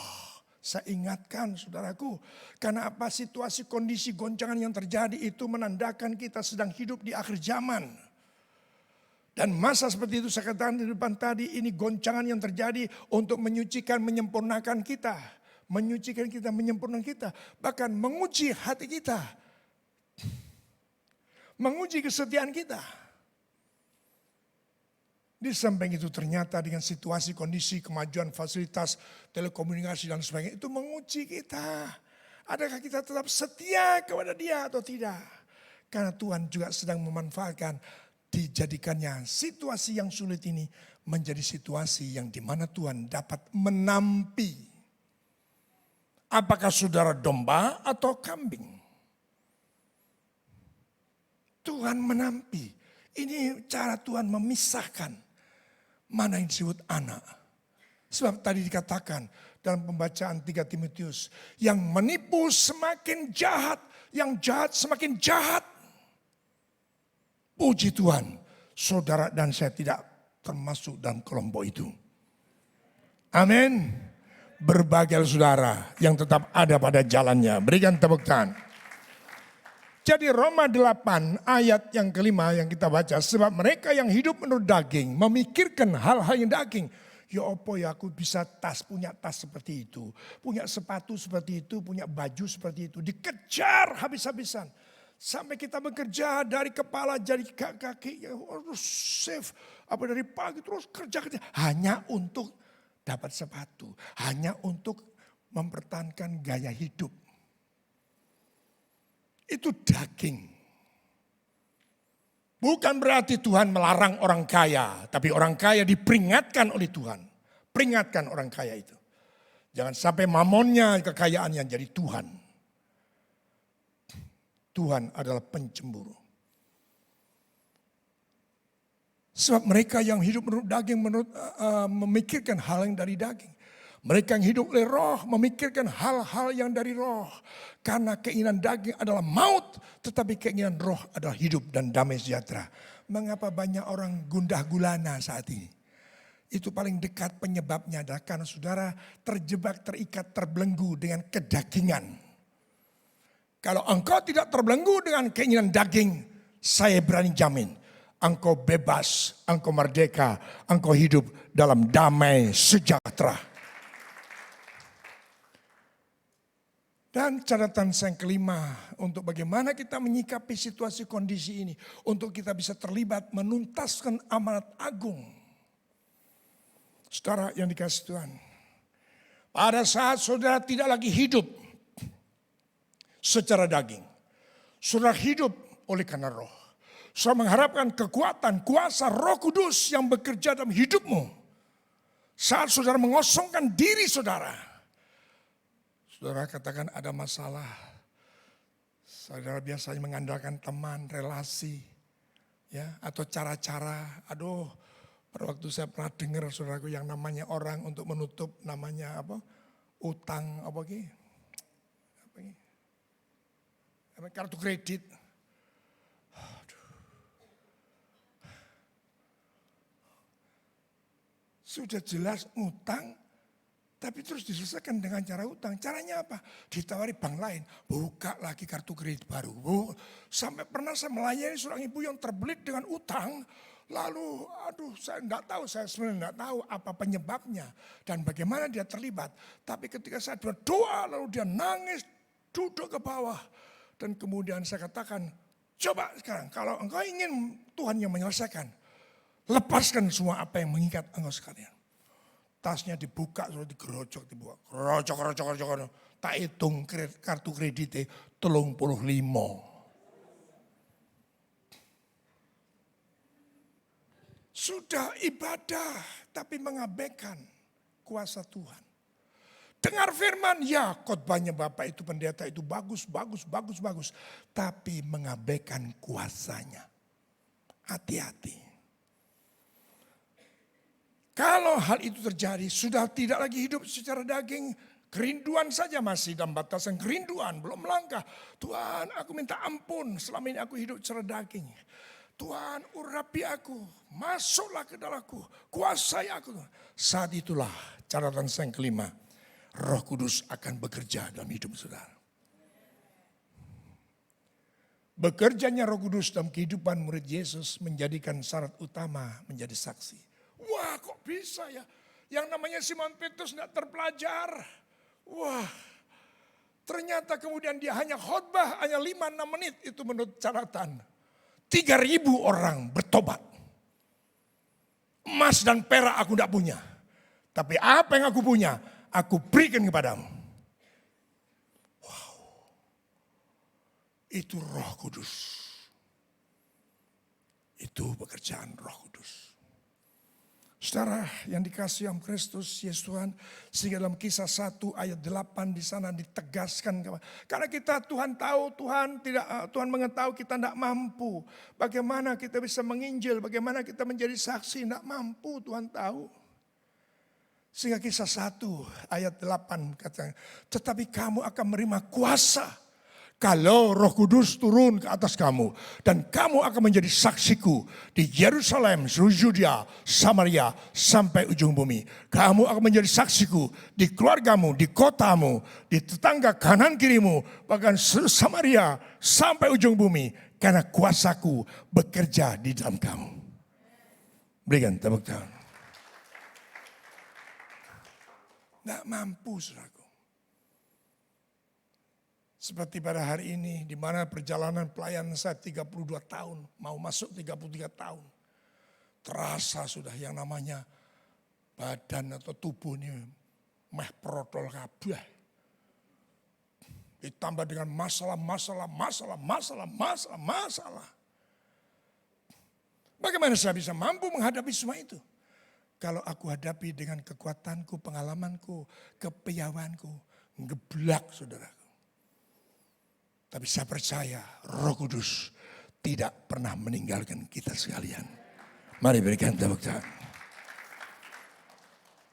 Saya ingatkan saudaraku. Karena apa? Situasi kondisi goncangan yang terjadi itu menandakan kita sedang hidup di akhir zaman. Dan masa seperti itu saya katakan di depan tadi, ini goncangan yang terjadi untuk menyucikan, menyempurnakan kita. Menyucikan kita, menyempurnakan kita. Bahkan menguji hati kita. Menguji kesetiaan kita. Di samping itu ternyata dengan situasi, kondisi, kemajuan, fasilitas, telekomunikasi dan sebagainya itu menguji kita. Adakah kita tetap setia kepada Dia atau tidak? Karena Tuhan juga sedang memanfaatkan dijadikannya situasi yang sulit ini menjadi situasi yang dimana Tuhan dapat menampi. Apakah saudara domba atau kambing? Tuhan menampi. Ini cara Tuhan memisahkan. Mana yang disebut anak. Sebab tadi dikatakan dalam pembacaan 3 Timotius. Yang menipu semakin jahat. Yang jahat semakin jahat. Puji Tuhan. Saudara dan saya tidak termasuk dalam kelompok itu. Amin. Berbahagia saudara yang tetap ada pada jalannya. Berikan tepuk tangan. Jadi Roma 8 ayat yang kelima yang kita baca. Sebab mereka yang hidup menurut daging memikirkan hal-hal yang daging. Ya apa ya aku bisa punya tas seperti itu. Punya sepatu seperti itu, punya baju seperti itu. Dikejar habis-habisan. Sampai kita bekerja dari kepala jadi kaki. Harus save. Dari pagi terus kerja. Hanya untuk dapat sepatu. Hanya untuk mempertahankan gaya hidup. Itu daging. Bukan berarti Tuhan melarang orang kaya, tapi orang kaya diperingatkan oleh Tuhan. Peringatkan orang kaya itu. Jangan sampai mamonnya, kekayaannya jadi Tuhan. Tuhan adalah pencemburu. Sebab mereka yang hidup menurut daging memikirkan hal yang dari daging. Mereka yang hidup oleh roh memikirkan hal-hal yang dari roh. Karena keinginan daging adalah maut, tetapi keinginan roh adalah hidup dan damai sejahtera. Mengapa banyak orang gundah gulana saat ini? Itu paling dekat penyebabnya adalah karena saudara terjebak, terikat, terbelenggu dengan kedagingan. Kalau engkau tidak terbelenggu dengan keinginan daging, saya berani jamin. Engkau bebas, engkau merdeka, engkau hidup dalam damai sejahtera. Dan catatan yang kelima, untuk bagaimana kita menyikapi situasi kondisi ini. Untuk kita bisa terlibat menuntaskan amanat agung. Saudara yang dikasihi Tuhan. Pada saat saudara tidak lagi hidup secara daging. Saudara hidup oleh karena roh. Saya mengharapkan kekuatan, kuasa Roh Kudus yang bekerja dalam hidupmu. Saat saudara mengosongkan diri saudara. Saudara katakan ada masalah. Saudara biasanya mengandalkan teman, relasi. Ya, atau cara-cara. Aduh, pada waktu saya pernah dengar saudaraku yang namanya orang untuk menutup namanya apa? Utang apa gitu. Kartu kredit. Sudah jelas utang, tapi terus diselesaikan dengan cara utang. Caranya apa? Ditawari bank lain, buka lagi kartu kredit baru. Sampai pernah saya melayani seorang ibu yang terbelit dengan utang. Lalu, saya enggak tahu, saya sebenarnya enggak tahu apa penyebabnya. Dan bagaimana dia terlibat. Tapi ketika saya berdoa, lalu dia nangis, duduk ke bawah. Dan kemudian saya katakan, coba sekarang kalau engkau ingin Tuhan yang menyelesaikan. Lepaskan semua apa yang mengikat engkau sekalian. Tasnya dibuka, sudah digerocok, dibuka. Gerocok. Tak hitung kartu kreditnya 35. Sudah ibadah, tapi mengabaikan kuasa Tuhan. Dengar firman, ya khotbahnya Bapak itu pendeta itu bagus. Tapi mengabaikan kuasanya. Hati-hati. Kalau hal itu terjadi, sudah tidak lagi hidup secara daging, kerinduan saja masih dalam batasan kerinduan, belum melangkah. Tuhan, aku minta ampun, selama ini aku hidup secara daging. Tuhan, urapi aku, masuklah ke dalamku, kuasai aku. Saat itulah catatan yang kelima, Roh Kudus akan bekerja dalam hidup saudara. Bekerjanya Roh Kudus dalam kehidupan murid Yesus menjadikan syarat utama menjadi saksi. Wah, kok bisa ya? Yang namanya Simon Petrus tidak terpelajar. Wah, ternyata kemudian dia hanya khotbah, hanya 5-6 menit. Itu menurut catatan. 3.000 orang bertobat. Emas dan perak aku tidak punya. Tapi apa yang aku punya, aku berikan kepadamu. Wow. Itu Roh Kudus. Itu pekerjaan Roh Kudus. Saudara yang dikasihi oleh Kristus Yesus Tuhan, sehingga dalam Kisah 1 ayat 8 di sana ditegaskan, karena kita Tuhan tahu, Tuhan mengetahui kita tidak mampu. Bagaimana kita bisa menginjil, bagaimana kita menjadi saksi, tidak mampu, Tuhan tahu. Sehingga Kisah 1 ayat 8 katanya, tetapi kamu akan menerima kuasa kalau Roh Kudus turun ke atas kamu. Dan kamu akan menjadi saksiku di Yerusalem, seluruh Yudea, Samaria, sampai ujung bumi. Kamu akan menjadi saksiku di keluargamu, di kotamu, di tetangga kanan kirimu, bahkan Samaria, sampai ujung bumi. Karena kuasaku bekerja di dalam kamu. Berikan tepuk tangan. Tidak mampu, saudaraku. Seperti pada hari ini, di mana perjalanan pelayanan saya 32 tahun, mau masuk 33 tahun. Terasa sudah yang namanya badan atau tubuh ini meh protol kabeh. Ditambah dengan masalah. Bagaimana saya bisa mampu menghadapi semua itu? Kalau aku hadapi dengan kekuatanku, pengalamanku, kepiawanku, ngeblak saudaraku. Tapi saya percaya Roh Kudus tidak pernah meninggalkan kita sekalian. Mari berikan tepuk tangan.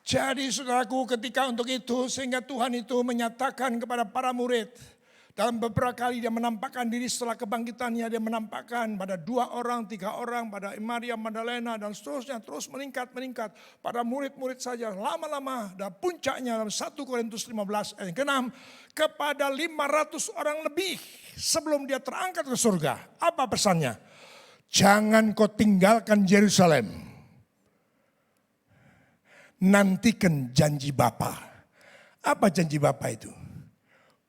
Jadi saudaraku, ketika untuk itu sehingga Tuhan itu menyatakan kepada para murid. Dalam beberapa kali dia menampakkan diri setelah kebangkitannya. Dia menampakkan pada 2 orang, 3 orang. Pada Maria Magdalena dan seterusnya. Terus meningkat. Pada murid-murid saja. Lama-lama dan puncaknya dalam 1 Korintus 15 ayat ke-6. Kepada 500 orang lebih sebelum dia terangkat ke surga. Apa pesannya? Jangan kau tinggalkan Yerusalem. Nantikan janji Bapa. Apa janji Bapa itu?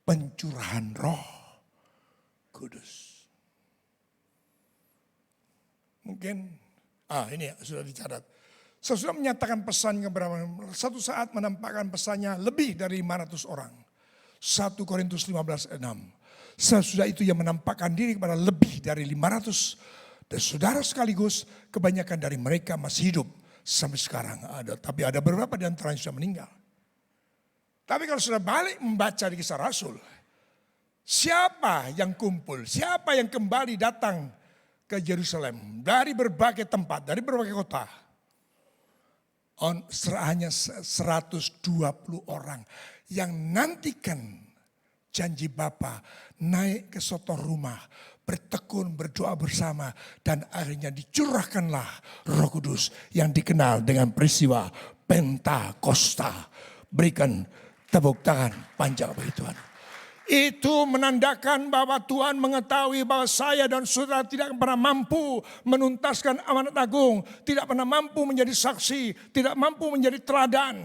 Pencurahan Roh Kudus. Mungkin, ini sudah dicatat. Sesudah menyatakan pesan kepada satu saat menampakkan pesannya lebih dari 500 orang. 1 Korintus 15 ayat 6. Sesudah itu ia menampakkan diri kepada lebih dari 500. Dan saudara sekaligus kebanyakan dari mereka masih hidup sampai sekarang. Tapi ada beberapa di antara yang sudah meninggal. Tapi kalau sudah balik membaca di Kisah Rasul, siapa yang kumpul, siapa yang kembali datang ke Yerusalem dari berbagai tempat, dari berbagai kota. Hanya 120 orang yang nantikan janji Bapa, naik ke sotor rumah, bertekun, berdoa bersama, dan akhirnya dicurahkanlah Roh Kudus yang dikenal dengan peristiwa Pentakosta. Berikan tepuk tangan panjang bagi Tuhan. Itu menandakan bahwa Tuhan mengetahui bahwa saya dan saudara tidak pernah mampu menuntaskan amanat agung. Tidak pernah mampu menjadi saksi, tidak mampu menjadi teladan.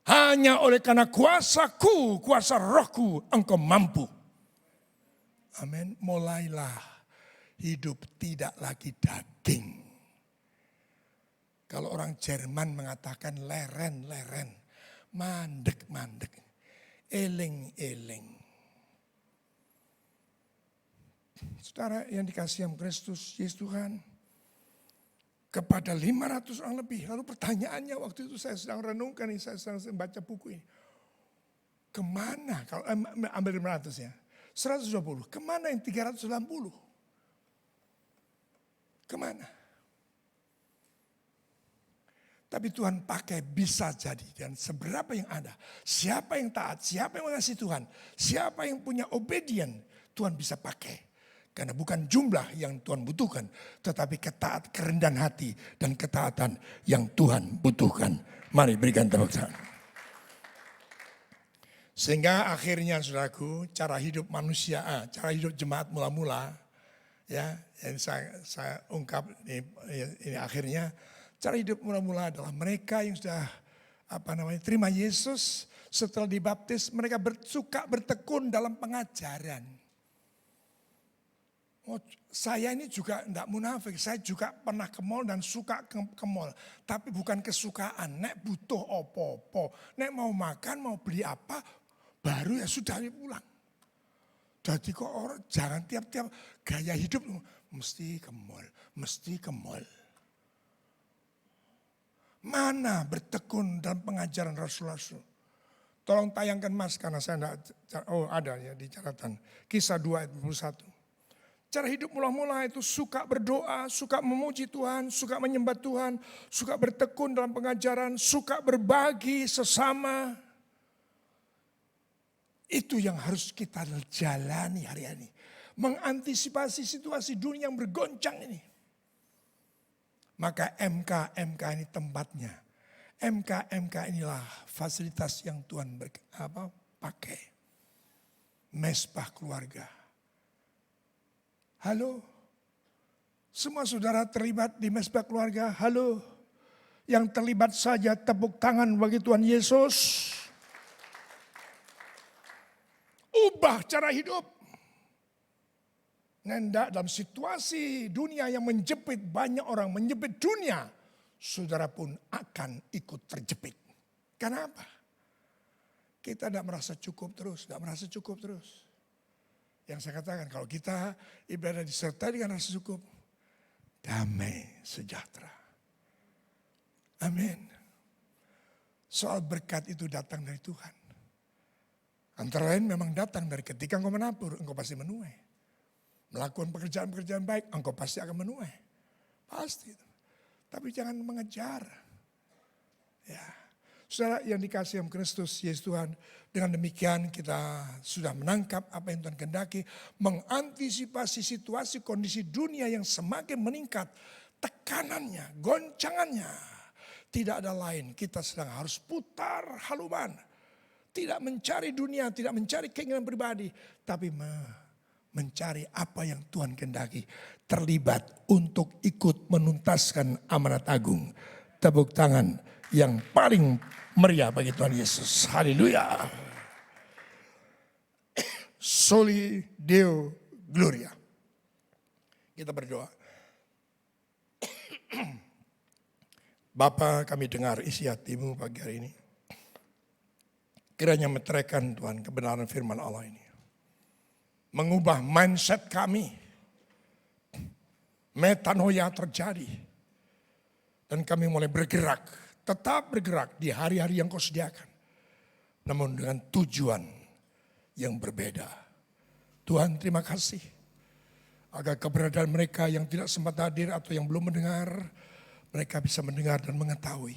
Hanya oleh karena kuasaku, kuasa Rohku, engkau mampu. Amin. Mulailah hidup tidak lagi daging. Kalau orang Jerman mengatakan leren-leren, mandek-mandek, eling-eling. Saudara yang dikasihi Kristus Yesus Tuhan, kepada 500 orang lebih. Lalu pertanyaannya waktu itu saya sedang renungkan, saya sedang baca buku ini. Kemana, kalau ambil 500 ya, 120, kemana yang 390? Kemana? Tapi Tuhan pakai bisa jadi. Dan seberapa yang ada. Siapa yang taat, siapa yang mengasihi Tuhan. Siapa yang punya obedient. Tuhan bisa pakai. Karena bukan jumlah yang Tuhan butuhkan. Tetapi kerendahan hati dan ketaatan yang Tuhan butuhkan. Mari berikan tepuk tangan. Sehingga akhirnya saudaraku, cara hidup manusia, cara hidup jemaat mula-mula. Ya, yang saya ungkap ini akhirnya. Cara hidup mula-mula adalah mereka yang sudah terima Yesus setelah dibaptis, mereka suka bertekun dalam pengajaran. Saya ini juga tidak munafik, saya juga pernah ke mall dan suka ke mall. Tapi bukan kesukaan, nek butuh opo-opo, nek mau makan, mau beli apa, baru ya sudah pulang. Jadi kok orang jangan tiap-tiap gaya hidup, mesti ke mall, mesti ke mall. Mana bertekun dalam pengajaran Rasul-Rasul. Tolong tayangkan Mas karena saya tidak, ada ya di catatan. Kisah 2 ayat 21. Cara hidup mula-mula itu suka berdoa, suka memuji Tuhan, suka menyembah Tuhan, suka bertekun dalam pengajaran, suka berbagi sesama. Itu yang harus kita jalani hari-hari. Mengantisipasi situasi dunia yang bergoncang ini. Maka MK ini tempatnya. MK inilah fasilitas yang Tuhan pakai. Mesbah keluarga. Halo? Semua saudara terlibat di mesbah keluarga? Halo? Yang terlibat saja tepuk tangan bagi Tuhan Yesus. Ubah cara hidup. Ngendak dalam situasi dunia yang menjepit banyak orang, menjepit dunia, saudara pun akan ikut terjepit. Kenapa? kita tidak merasa cukup terus, tidak merasa cukup terus. Yang saya katakan, kalau kita ibadah disertai dengan rasa cukup, damai sejahtera. Amin. Soal berkat itu datang dari Tuhan. Antara lain memang datang dari ketika engkau menabur, engkau pasti menuai. Melakukan pekerjaan-pekerjaan baik, engkau pasti akan menuai. Pasti. Tapi jangan mengejar. Ya. Saudara yang dikasihi oleh Kristus Yesus Tuhan, dengan demikian kita sudah menangkap apa yang Tuhan kehendaki, mengantisipasi situasi kondisi dunia yang semakin meningkat, tekanannya, goncangannya. Tidak ada lain, kita sedang harus putar haluan. Tidak mencari dunia, tidak mencari keinginan pribadi, tapi mencari apa yang Tuhan kehendaki. Terlibat untuk ikut menuntaskan amanat agung. Tepuk tangan yang paling meriah bagi Tuhan Yesus. Haleluya. Soli Deo Gloria. Kita berdoa. Bapa, kami dengar isi hatimu pagi hari ini. Kiranya meteraikan Tuhan kebenaran firman Allah ini. Mengubah mindset kami. Metanoia terjadi. Dan kami mulai bergerak. Tetap bergerak di hari-hari yang kau sediakan. Namun dengan tujuan yang berbeda. Tuhan, terima kasih. Agar keberadaan mereka yang tidak sempat hadir atau yang belum mendengar, mereka bisa mendengar dan mengetahui.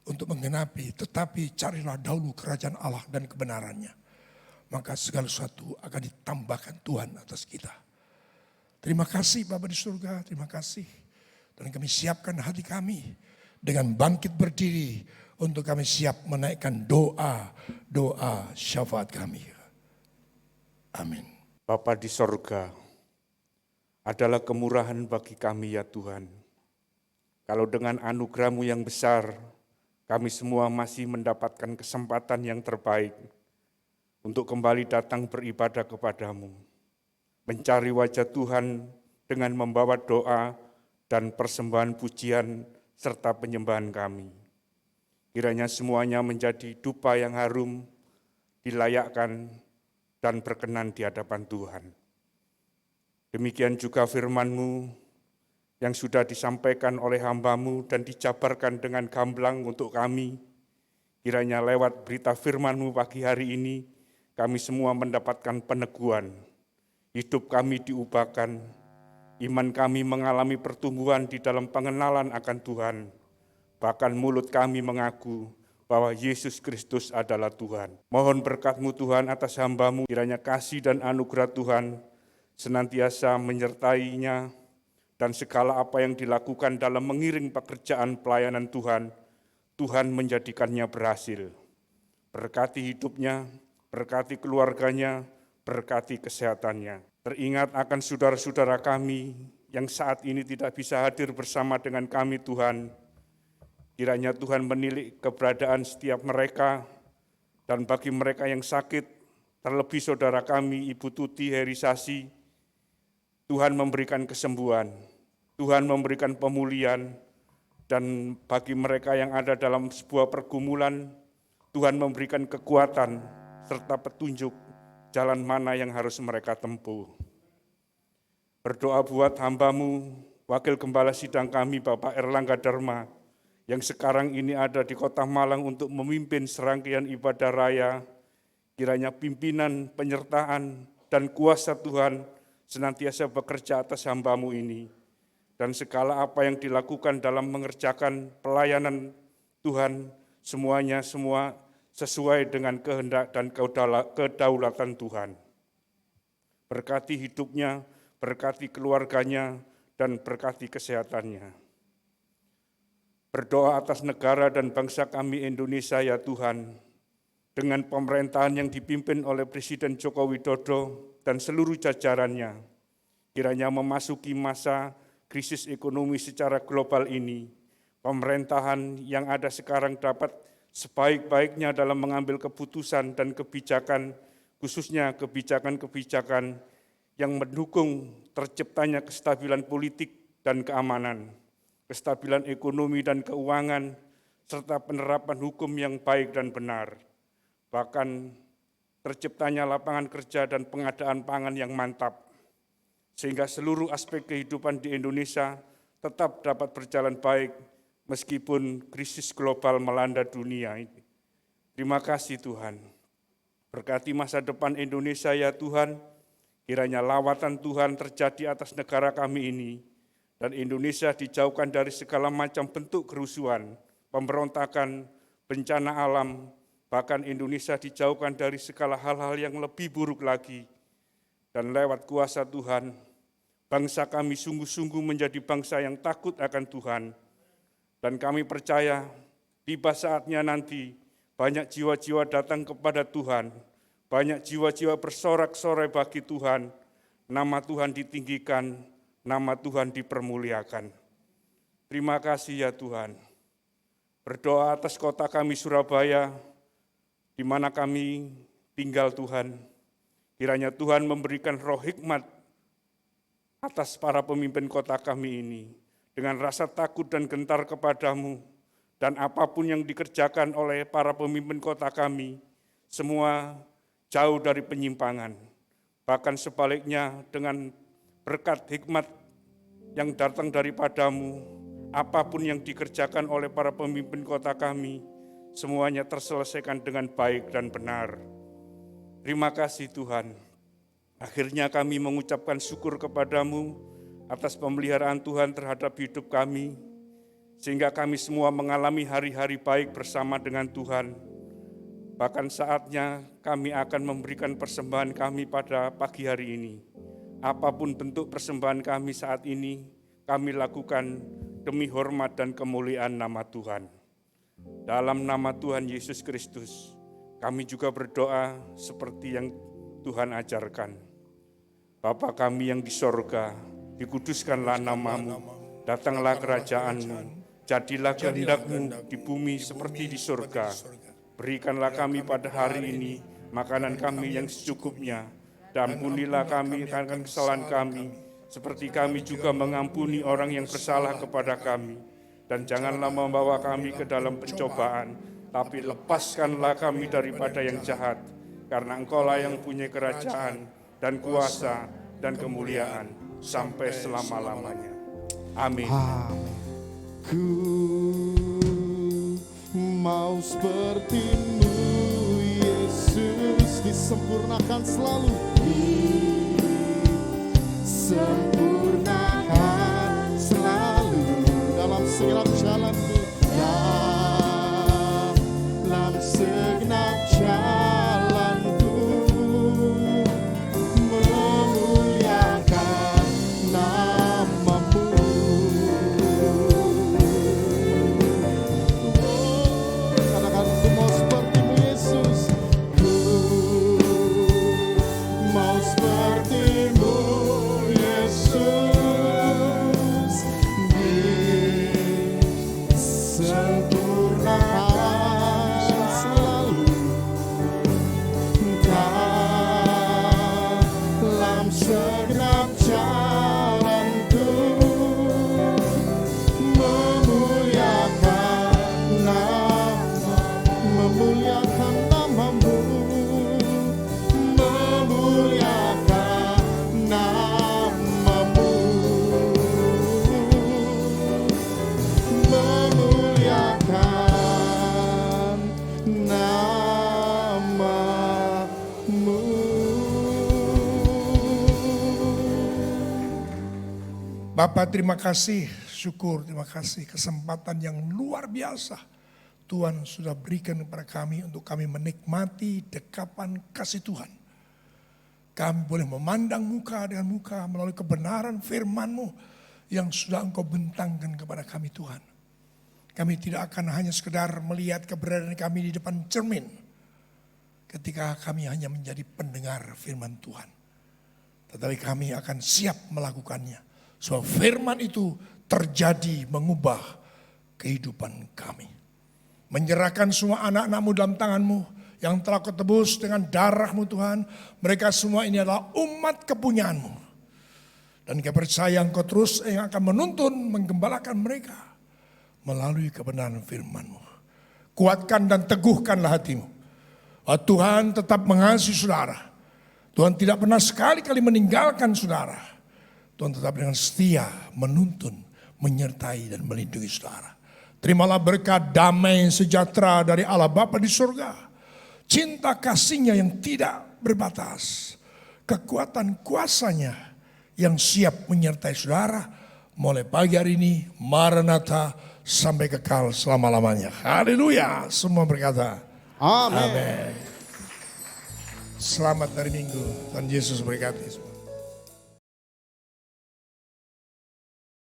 Untuk menggenapi, tetapi carilah dahulu kerajaan Allah dan kebenarannya. Maka segala sesuatu akan ditambahkan Tuhan atas kita. Terima kasih Bapa di surga, terima kasih. Dan kami siapkan hati kami dengan bangkit berdiri untuk kami siap menaikkan doa syafaat kami. Amin. Bapa di sorga, adalah kemurahan bagi kami ya Tuhan. Kalau dengan anugerah-Mu yang besar, kami semua masih mendapatkan kesempatan yang terbaik untuk kembali datang beribadah kepada-Mu. Mencari wajah Tuhan dengan membawa doa dan persembahan pujian serta penyembahan kami. Kiranya semuanya menjadi dupa yang harum, dilayakkan dan berkenan di hadapan Tuhan. Demikian juga firman-Mu yang sudah disampaikan oleh hamba-Mu dan dijabarkan dengan gamblang untuk kami. Kiranya lewat berita firman-Mu pagi hari ini, kami semua mendapatkan peneguhan. Hidup kami diubahkan, iman kami mengalami pertumbuhan di dalam pengenalan akan Tuhan. Bahkan mulut kami mengaku bahwa Yesus Kristus adalah Tuhan. Mohon berkat-Mu Tuhan atas hamba-Mu, kiranya kasih dan anugerah Tuhan senantiasa menyertainya, dan segala apa yang dilakukan dalam mengiring pekerjaan pelayanan Tuhan, Tuhan menjadikannya berhasil. Berkati hidupnya, berkati keluarganya, berkati kesehatannya. Teringat akan saudara-saudara kami yang saat ini tidak bisa hadir bersama dengan kami Tuhan. Kiranya Tuhan menilik keberadaan setiap mereka, dan bagi mereka yang sakit, terlebih saudara kami Ibu Tuti Herisasi, Tuhan memberikan kesembuhan, Tuhan memberikan pemulihan, dan bagi mereka yang ada dalam sebuah pergumulan, Tuhan memberikan kekuatan serta petunjuk jalan mana yang harus mereka tempuh. Berdoa buat hamba-Mu, Wakil Gembala Sidang kami Bapak Erlangga Dharma, yang sekarang ini ada di Kota Malang untuk memimpin serangkaian ibadah raya. Kiranya pimpinan, penyertaan, dan kuasa Tuhan senantiasa bekerja atas hamba-Mu ini. Dan segala apa yang dilakukan dalam mengerjakan pelayanan Tuhan, semuanya sesuai dengan kehendak dan kedaulatan Tuhan. Berkati hidupnya, berkati keluarganya, dan berkati kesehatannya. Berdoa atas negara dan bangsa kami Indonesia ya Tuhan, dengan pemerintahan yang dipimpin oleh Presiden Joko Widodo dan seluruh jajarannya, kiranya memasuki masa krisis ekonomi secara global ini, pemerintahan yang ada sekarang dapat sebaik-baiknya dalam mengambil keputusan dan kebijakan, khususnya kebijakan-kebijakan yang mendukung terciptanya kestabilan politik dan keamanan, kestabilan ekonomi dan keuangan, serta penerapan hukum yang baik dan benar. bahkan terciptanya lapangan kerja dan pengadaan pangan yang mantap, sehingga seluruh aspek kehidupan di Indonesia tetap dapat berjalan baik meskipun krisis global melanda dunia ini. Terima kasih Tuhan. Berkati masa depan Indonesia ya Tuhan, kiranya lawatan Tuhan terjadi atas negara kami ini, dan Indonesia dijauhkan dari segala macam bentuk kerusuhan, pemberontakan, bencana alam, bahkan Indonesia dijauhkan dari segala hal-hal yang lebih buruk lagi. Dan lewat kuasa Tuhan, bangsa kami sungguh-sungguh menjadi bangsa yang takut akan Tuhan. Dan kami percaya, tiba saatnya nanti, banyak jiwa-jiwa datang kepada Tuhan, banyak jiwa-jiwa bersorak-sorai bagi Tuhan, nama Tuhan ditinggikan, nama Tuhan dipermuliakan. Terima kasih ya Tuhan. Berdoa atas kota kami Surabaya, di mana kami tinggal Tuhan. Kiranya Tuhan memberikan roh hikmat atas para pemimpin kota kami ini, dengan rasa takut dan gentar kepadamu, dan apapun yang dikerjakan oleh para pemimpin kota kami, semua jauh dari penyimpangan. Bahkan sebaliknya dengan berkat hikmat yang datang daripadamu, apapun yang dikerjakan oleh para pemimpin kota kami, semuanya terselesaikan dengan baik dan benar. Terima kasih Tuhan. Akhirnya kami mengucapkan syukur kepadamu atas pemeliharaan Tuhan terhadap hidup kami, sehingga kami semua mengalami hari-hari baik bersama dengan Tuhan. Bahkan saatnya kami akan memberikan persembahan kami pada pagi hari ini. Apapun bentuk persembahan kami saat ini, kami lakukan demi hormat dan kemuliaan nama Tuhan. Dalam nama Tuhan Yesus Kristus, kami juga berdoa seperti yang Tuhan ajarkan. Bapa kami yang di sorga, dikuduskanlah namamu, datanglah kerajaanmu, jadilah kehendak-Mu di bumi seperti di sorga. Berikanlah kami pada hari ini makanan kami yang secukupnya, dan ampunilah kami akan kesalahan kami, seperti kami juga mengampuni orang yang bersalah kepada kami. Dan janganlah membawa kami ke dalam pencobaan, tapi lepaskanlah kami daripada yang jahat, karena Engkaulah yang punya kerajaan dan kuasa dan kemuliaan sampai selama-lamanya. Amin. Ku mau seperti-Mu, Yesus, disempurnakan selalu. Disempurnakan selalu dalam segenap jalanku, dalam segenap jalanku, memuliakan nama-Mu. Katakan ku mau seperti-Mu Yesus, ku mau seperti-Mu Yesus. Bapak terima kasih, syukur, terima kasih kesempatan yang luar biasa Tuhan sudah berikan kepada kami untuk kami menikmati dekapan kasih Tuhan. Kami boleh memandang muka dengan muka melalui kebenaran firman-Mu yang sudah Engkau bentangkan kepada kami Tuhan. Kami tidak akan hanya sekedar melihat keberadaan kami di depan cermin ketika kami hanya menjadi pendengar firman Tuhan. Tetapi kami akan siap melakukannya. So firman itu terjadi mengubah kehidupan kami. Menyerahkan semua anak-anak-Mu dalam tangan-Mu yang telah Kau tebus dengan darah-Mu Tuhan. Mereka semua ini adalah umat kepunyaan-Mu. Dan Kami percaya Engkau terus yang akan menuntun, menggembalakan mereka melalui kebenaran firman-Mu. Kuatkan dan teguhkanlah hatimu Tuhan tetap mengasihi saudara. Tuhan tidak pernah sekali-kali meninggalkan saudara. Tuhan tetap dengan setia menuntun, menyertai dan melindungi saudara. Terimalah berkat damai sejahtera dari Allah Bapa di surga. Cinta kasih-Nya yang tidak berbatas. Kekuatan kuasa-Nya yang siap menyertai saudara mulai pagi hari ini, Maranatha, sampai kekal selama-lamanya. Haleluya. Semua berkata, Amin. amin. Selamat hari Minggu. Tuhan Yesus berkati semua.